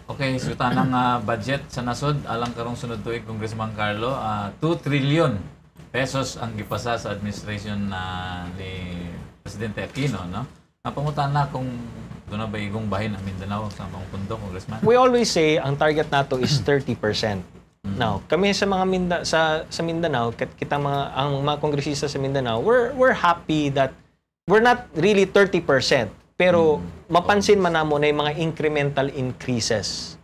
Okay, so tanang budget sa nasod alang karong sunod tuig, Congressman Carlo, 2 trillion pesos ang gipasa sa administration ni Presidente Aquino, no? Napangutan na kung doon na ba igong bahin ang Mindanao sa mga pundo, Congressman? We always say ang target nato is 30%. Now, kami sa mga sa Mindanao, ang mga kongresista sa Mindanao, we're happy that we're not really 30%, pero mapansin man namo na yung mga incremental increases.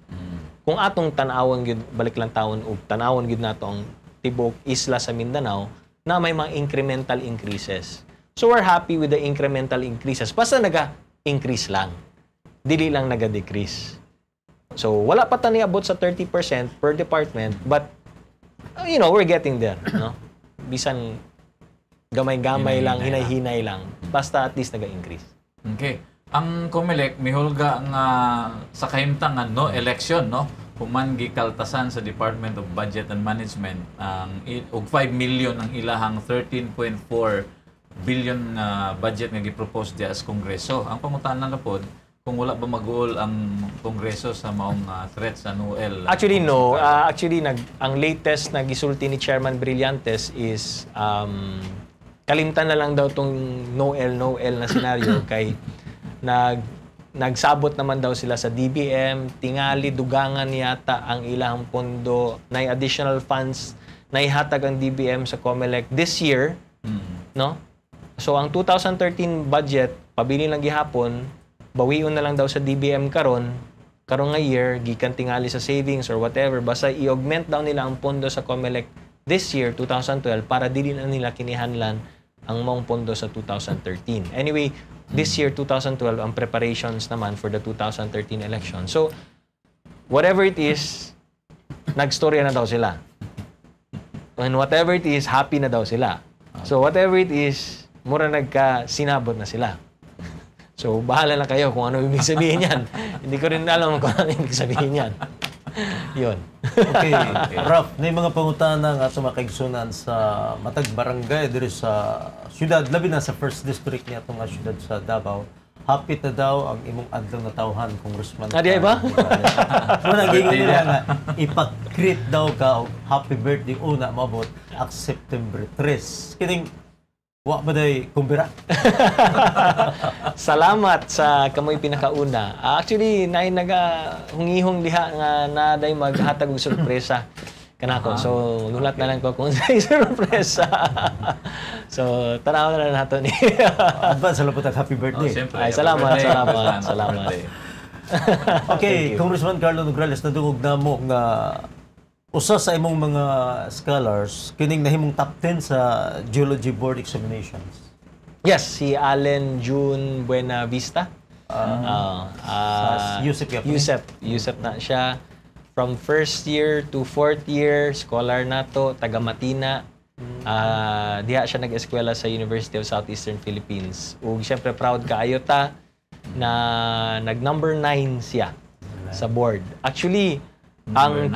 Kung atong tanawon gyud balik lang taon ug tanawon gyud nato ang tibok isla sa Mindanao na may mga incremental increases. So we're happy with the incremental increases. Basta naga-increase lang. dili lang naga-decrease. So wala pa tani abot sa 30% per department, but we're getting there, no? Bisan gamay-gamay lang, hinay-hinay lang. Basta at least naga-increase. Okay. Ang COMELEC mihulga nga sa kahimtangan election, no? Human gikaltasan sa Department of Budget and Management ang og 5 million ang ilahang 13.4 billion budget nga gipropose diya sa Kongreso. Ang pangutanan na pod kung wala ba mag-uol ang Kongreso sa maong threat sa NOEL. Actually no, ang latest na gisulti ni Chairman Brillantes is kalimtan na lang daw tong NOEL na senaryo kay nagsabot naman daw sila sa DBM, tingali dugangan yata ang ilang pondo, na additional funds na ihatag ang DBM sa COMELEC this year, no? So ang 2013 budget pabili lang gihapon, bawion na lang daw sa DBM karon nga year gikan tingali sa savings or whatever, basta i-augment daw nila ang pondo sa COMELEC this year 2012 para dili na nila kinihanlan ang maong pondo sa 2013. Anyway, this year, 2012, ang preparations naman for the 2013 election. So, whatever it is, nagstorya na daw sila. And whatever it is, happy na daw sila. So, whatever it is, mura nagka-sinabot na sila. So, bahala na kayo kung ano ibig sabihin yan. Hindi ko rin alam kung ano ibig sabihin yan. Yun. Okay. Raf, na mga pangutana nga sa makaigsunan sa matag barangay diri sa syudad, labi na sa first district niya itong syudad sa Davao. Hapit na daw ang imong adlaw na tawhan, Congressman. Di ba? Muna gigil nila nga ipak-greet daw ka og happy birthday una mabot ang September 3. Kining wa ba day kumbira? Salamat sa kamoy pinakauna. Actually, nay hungihong diha nga naday maghatag og sorpresa kanako. So, gulat na lang ko kung say sorpresa. So, tanaw na lang nato ni. Advance salamat at happy birthday. Ay, salamat. Okay, Congressman Carlo Nograles, nadungog na mo nga usa sa imong mga scholars kining nahimong top 10 sa Geology Board examinations. Yes, si Allen June Buenavista. Yusep na siya. From first year to fourth year, scholar nato, taga Matina. Diha siya nag-eskwela sa University of Southeastern Philippines. Ug syempre proud kaayo ta na nag-number 9 siya sa board. Actually, ang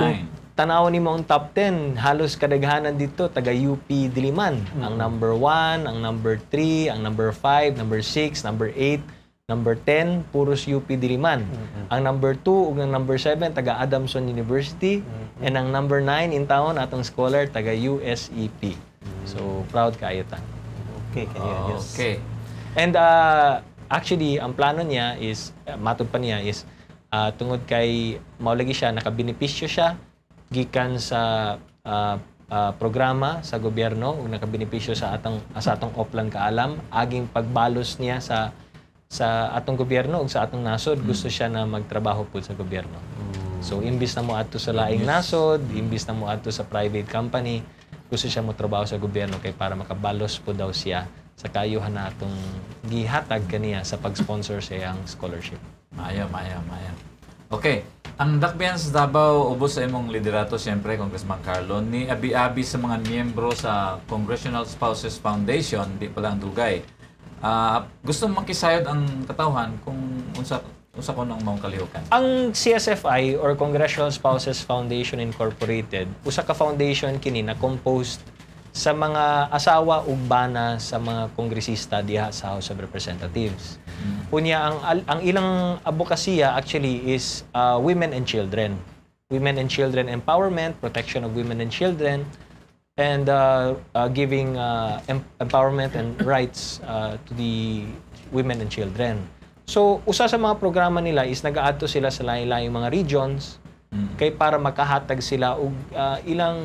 tanaw ni mo ang top 10, halos kadaghanan dito, taga UP Diliman. Ang number 1, ang number 3, ang number 5, number 6, number 8, number 10, puros UP Diliman. Ang number 2 ug ang number 7, taga Adamson University. And ang number 9 in town, atong scholar, taga USEP. So, proud kayo ta. Okay, yes. Okay. And actually, ang plano niya is, matod pa niya is, tungod kay maulagi siya, nakabenepisyo siya, gikan sa programa sa gobyerno ug nakabenepisyo sa atong Oplan Kaalam, aging pagbalos niya sa atong gobyerno ug sa atong nasod, gusto siya na magtrabaho pud sa gobyerno. So imbis na mo adto sa laing nasod, imbis na mo adto sa private company, gusto siya mo trabaho sa gobyerno kay para makabalos po daw siya sa kayuhan na atong gihatag kaniya sa pag-sponsor sa iyang scholarship. Maya. Okay. Ang Dakbayan sa Davao, ubos sa imong liderato, siyempre, Congressman Carlo, ni abi-abi sa mga miyembro sa Congressional Spouses Foundation, di pala ang dugay. Gusto makisayod ang katawhan kung unsa ko nang maong kalihukan. Ang CSFI or Congressional Spouses Foundation Incorporated, usa ka foundation kini na composed sa mga asawa ug bana sa mga kongresista diha sa House of Representatives. Unya ang ilang advokasya actually is women and children. Women and children empowerment, protection of women and children, and giving empowerment and rights to the women and children. So, usa sa mga programa nila is nag-aadto sila sa lain-laing mga regions kay para makahatag sila og ilang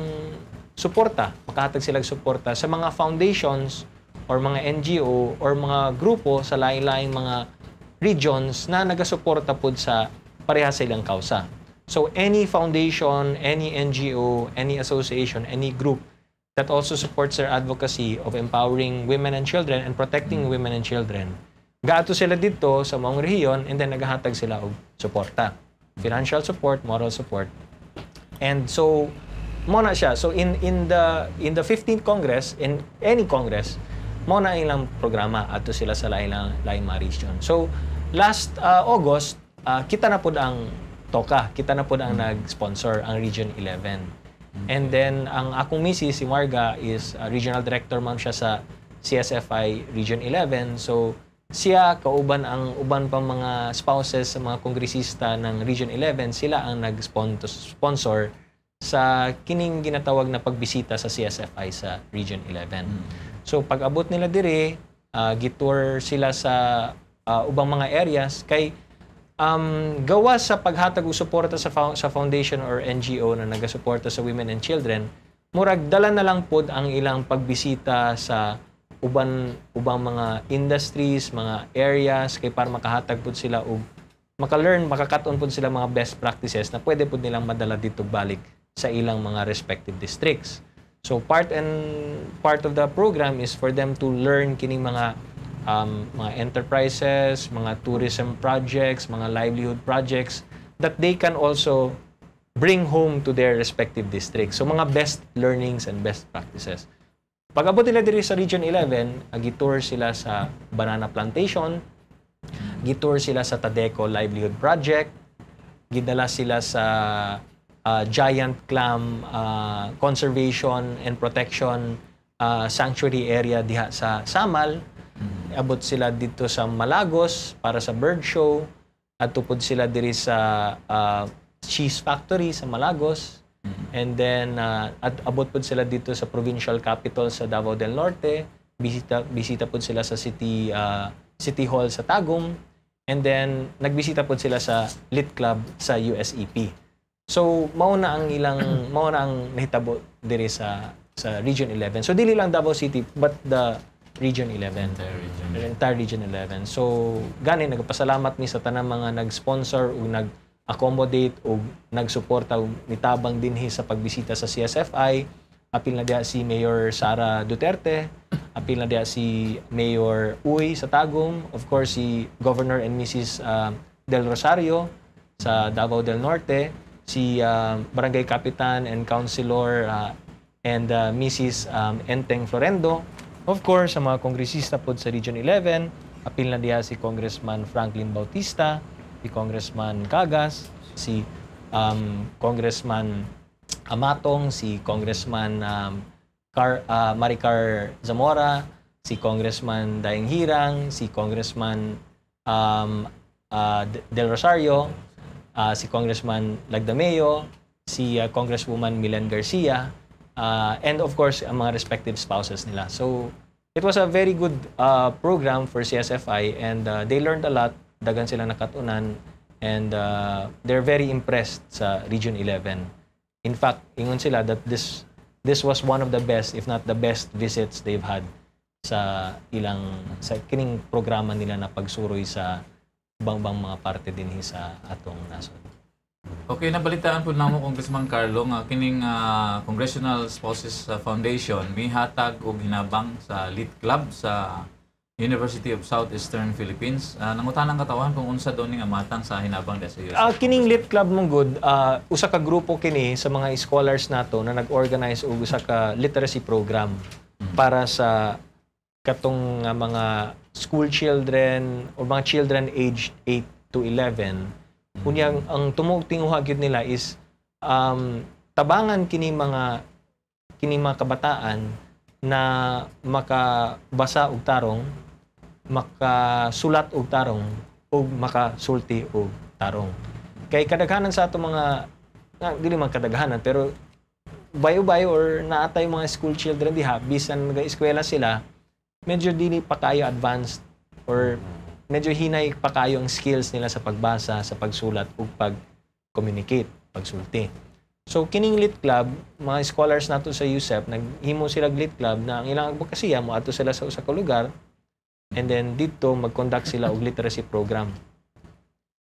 suporta, makahatag sila suporta sa mga foundations or mga NGO or mga grupo sa lain-laing mga regions na nagasuporta pod sa pareha silang kausa. So any foundation, any NGO, any association, any group that also supports their advocacy of empowering women and children and protecting women and children Gaato sila dito sa maong rehiyon and then naghahatag sila og suporta. Financial support, moral support. And so mo na siya. So in the 15th Congress, in any Congress, mo na ilang programa ato sila sa lain mga region. So last August, kita na pud ang TOCA, kita na pud ang nag-sponsor ang Region 11. And then ang akong misis si Marga is regional director man siya sa CSFI Region 11. So siya kauban ang uban pang mga spouses sa mga kongresista ng Region 11, sila ang nag-sponsor sa kining ginatawag na pagbisita sa CSFI sa Region 11. So pag-abot nila dire, gitour sila sa ubang mga areas kay gawa sa paghatag og suporta sa foundation or NGO na nagasuporta sa women and children, murag dala na lang pod ang ilang pagbisita sa ubang mga industries, mga areas kay para makahatag pod sila og makakaton pod sila mga best practices na pwede pod nilang madala dito balik sa ilang mga respective districts. So part of the program is for them to learn kining mga enterprises, mga tourism projects, mga livelihood projects that they can also bring home to their respective districts. So mga best learnings and best practices. Pag-abot nila diri sa Region 11, gitour sila sa banana plantation, gitour sila sa Tadeco Livelihood Project, gidala sila sa giant clam conservation and protection sanctuary area diha sa Samal. Abot sila dito sa Malagos para sa bird show, at tupod sila diri sa cheese factory sa Malagos. And then at abot pud sila dito sa provincial capital sa Davao del Norte, bisita pud sila sa City Hall sa Tagum, and then nagbisita pud sila sa Lit Club sa USEP. So mao na ang nahitabo diri sa Region 11. So dili lang Davao City but the Region 11. The entire Region 11. So gani nagpasalamat mi sa tanang mga nag-sponsor o nag-accommodate o nagsuporta o nitabang dinhi sa pagbisita sa CSFI. Apil na diha si Mayor Sara Duterte, apil na diha si Mayor Uy sa Tagum, of course si Governor and Mrs. Del Rosario sa Davao del Norte, si Barangay Kapitan and Councilor and Mrs. Enteng Florendo. Of course, sa mga kongresista po sa Region 11, apil na diha si Congressman Franklin Bautista, si Congressman Cagas, si Congressman Amatong, si Congressman Maricar Zamora, si Congressman Daing Hirang, si Congressman Del Rosario, si Congressman Lagdameo, si Congresswoman Milen Garcia, and of course, ang mga respective spouses nila. So, it was a very good program for CSFI, and they learned a lot. Dagan sila nakatunan, and they're very impressed sa Region 11. In fact, ingon sila that this was one of the best, if not the best visits they've had sa kining programa nila na pagsuroy sa bang mga parte din sa atong nasod. Okay, nabalitaan po namo Congressman Carlo nga kining Congressional Spouses Foundation may hatag og hinabang sa Lit Club sa University of Southeastern Philippines. Nangutanang katawan kung unsa daw ning amatang sa hinabang sa US. Kining Lit Club mong good, usa ka grupo kini sa mga scholars nato na nag-organize og usa ka literacy program para sa katong mga school children o mga children aged 8 to 11. Kunyang ang tumugtinguha gyud nila is tabangan kini mga kabataan na makabasa og tarong, makasulat og tarong, o makasulti og tarong. Kay kadaghanan sa ato mga dili man kadaghanan pero bayo-bayo or naatay mga school children diha bisan nag-eskwela sila, medyo dili pa kayo advanced or medyo hinay pa kayo ang skills nila sa pagbasa, sa pagsulat ug pag-communicate, pagsulti. So kining Lit Club, mga scholars nato sa USEP, naghimo sila Lit Club na ang ilang advokasya mo ato sila sa usa ka lugar, and then dito mag-conduct sila og literacy program.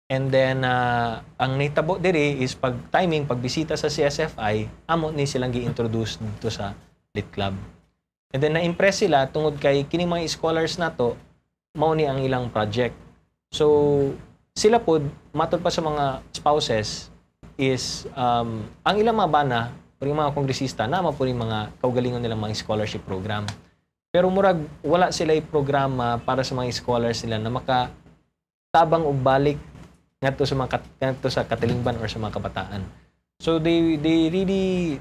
And then ang nitabo diri is pagbisita sa CSFI, amo ni silang gi-introduce dito sa Lit Club. And then na-impress sila tungod kay kining mga scholars nato mao ni ang ilang project. So sila po matod pa sa mga spouses is ang ilang mga bana o yung mga kongresista na po yung mga kaugalingon nilang mga scholarship program. Pero murag wala sila yung programa para sa mga scholars nila na makatabang og balik ngadto sa katilingban or sa mga kabataan. So they really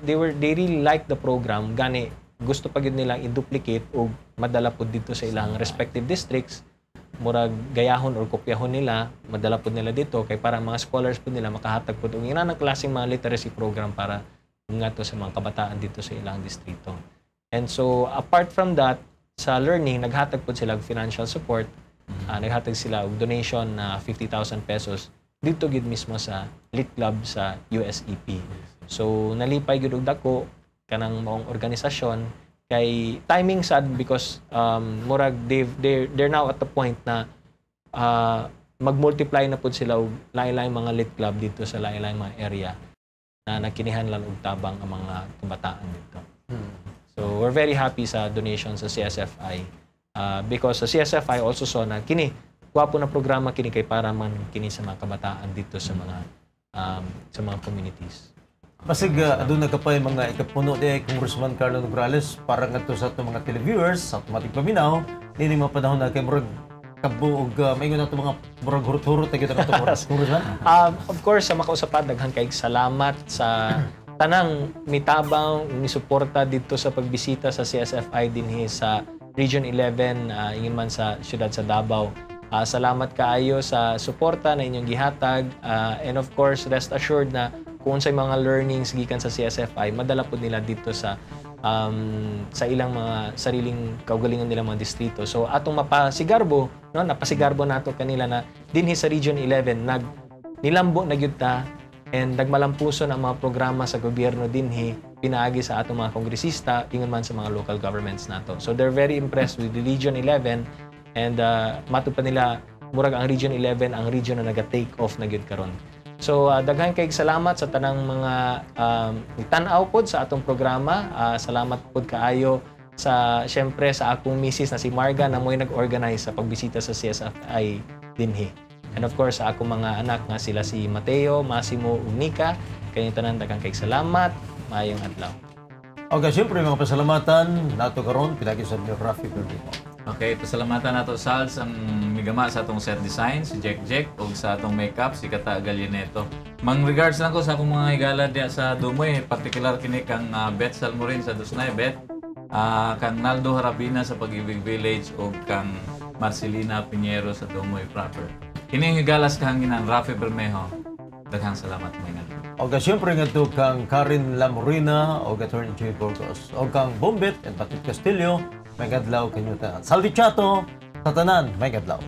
like the program gani gusto pa gyud nila i-duplicate o madala pud dito sa ilang respective districts. Murag gayahon or kopyahon nila, madala pud nila dito kay para mga scholars pud nila makahatag pud og inanang klaseng mga literacy program para ngadto sa mga kabataan dito sa ilang distrito. And so, apart from that, sa learning, naghatag po sila financial support. Naghatag sila og donation na 50,000 pesos dito gid mismo sa Lit Club sa USEP. So, nalipay gid og dako kanang maong organisasyon kay timing sad because murag they're now at the point na mag-multiply na po sila og lain-lain mga Lit Club dito sa lain-lain mga area na nagkinihanlan og tabang ang mga kabataan dito. So, we're very happy sa donation sa CSFI because sa CSFI also saw na kini, gwapo na programa kini kay para man kini sa mga kabataan dito sa mga communities. Basig adun nagkapay mga ikapuno di Congressman Carlo Nograles para ngadto sa ato mga televiewers sa automatic paminaw nini mga panahon na kay murag kabuog maingon nato mga murag hurot-hurot na kita nato Congressman. Of course sa makausapad daghan kay salamat sa tanang mitabang ni suporta dito sa pagbisita sa CSFI dinhi sa Region 11 ingin man sa siyudad sa Davao. Salamat kaayo sa suporta na inyong gihatag and of course rest assured na kung unsay mga learnings gikan sa CSFI madala pud nila dito sa ilang mga sariling kaugalingon nila mga distrito. So atong mapasigarbo, no, napasigarbo nato kanila na dinhi sa Region 11 nilambo na gyud ta and nagmalampuson ang mga programa sa gobyerno dinhi pinaagi sa atong mga kongresista ingon man sa mga local governments nato. So they're very impressed with the Region 11 and matud pa nila murag ang Region 11 ang region na naga-take off na gyud karon. So daghan kay salamat sa tanang mga tan-aw pod sa atong programa. Salamat pod kaayo sa syempre sa akong misis na si Marga na mo'y nag-organize sa pagbisita sa CSFI dinhi. And of course sa akong mga anak nga sila si Mateo, Massimo, ug Nika. Kayong tanan daghan kay salamat. Maayong adlaw. Okay, syempre mga pasalamatan nato karon pinagi sa Rafi Berdino. Okay, pasalamatan nato Salz ang migama sa atong set design, si Jack ug sa atong makeup si Kata Gallineto. Mang regards lang ko sa akong mga higala diya sa Dumoy, particular kini kang Bet Salmorin sa Dusnay Bet, kang Naldo Harabina sa Pag-ibig Village ug kang Marcelina Piñero sa Dumoy proper. Kini higalas kahanginan Rafi Bermejo. Daghang salamat mga nga. Okay, syempre nga to kang Karin Lamorina o Attorney J. Burgos o kang Bombet and Patrick Castillo. May gadlaw kanyo ta. Saldi Chato, tatanan, may gadlaw.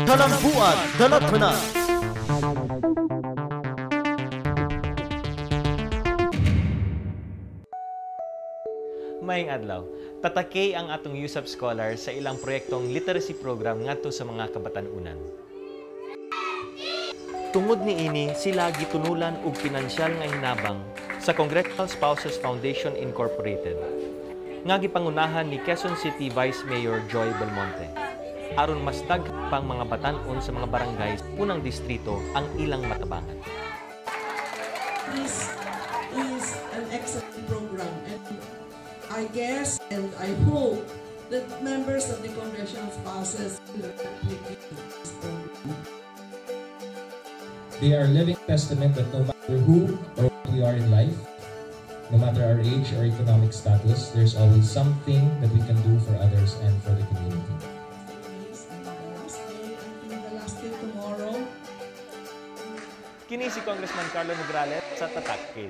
Kalambuan, Dalatana. Maayong adlaw. Tatakay ang atong USAP Scholar sa ilang proyektong literacy program ngadto sa mga kabatanunan. Tungod niini sila gitunulan og pinansyal nga hinabang sa Congressional Spouses Foundation Incorporated nga gipangunahan ni Quezon City Vice Mayor Joy Belmonte aron mas daghang pang mga batan-on sa mga barangay sa unang distrito ang ilang matabangan. This is an excellent program and I guess and I hope that members of the Congressional Spouses will replicate this program. They are a living testament that no matter who or what we are in life, no matter our age or economic status, there's always something that we can do for others and for the community. And the last day tomorrow. Kini si Congressman Carlo Nograles sa Tatakay.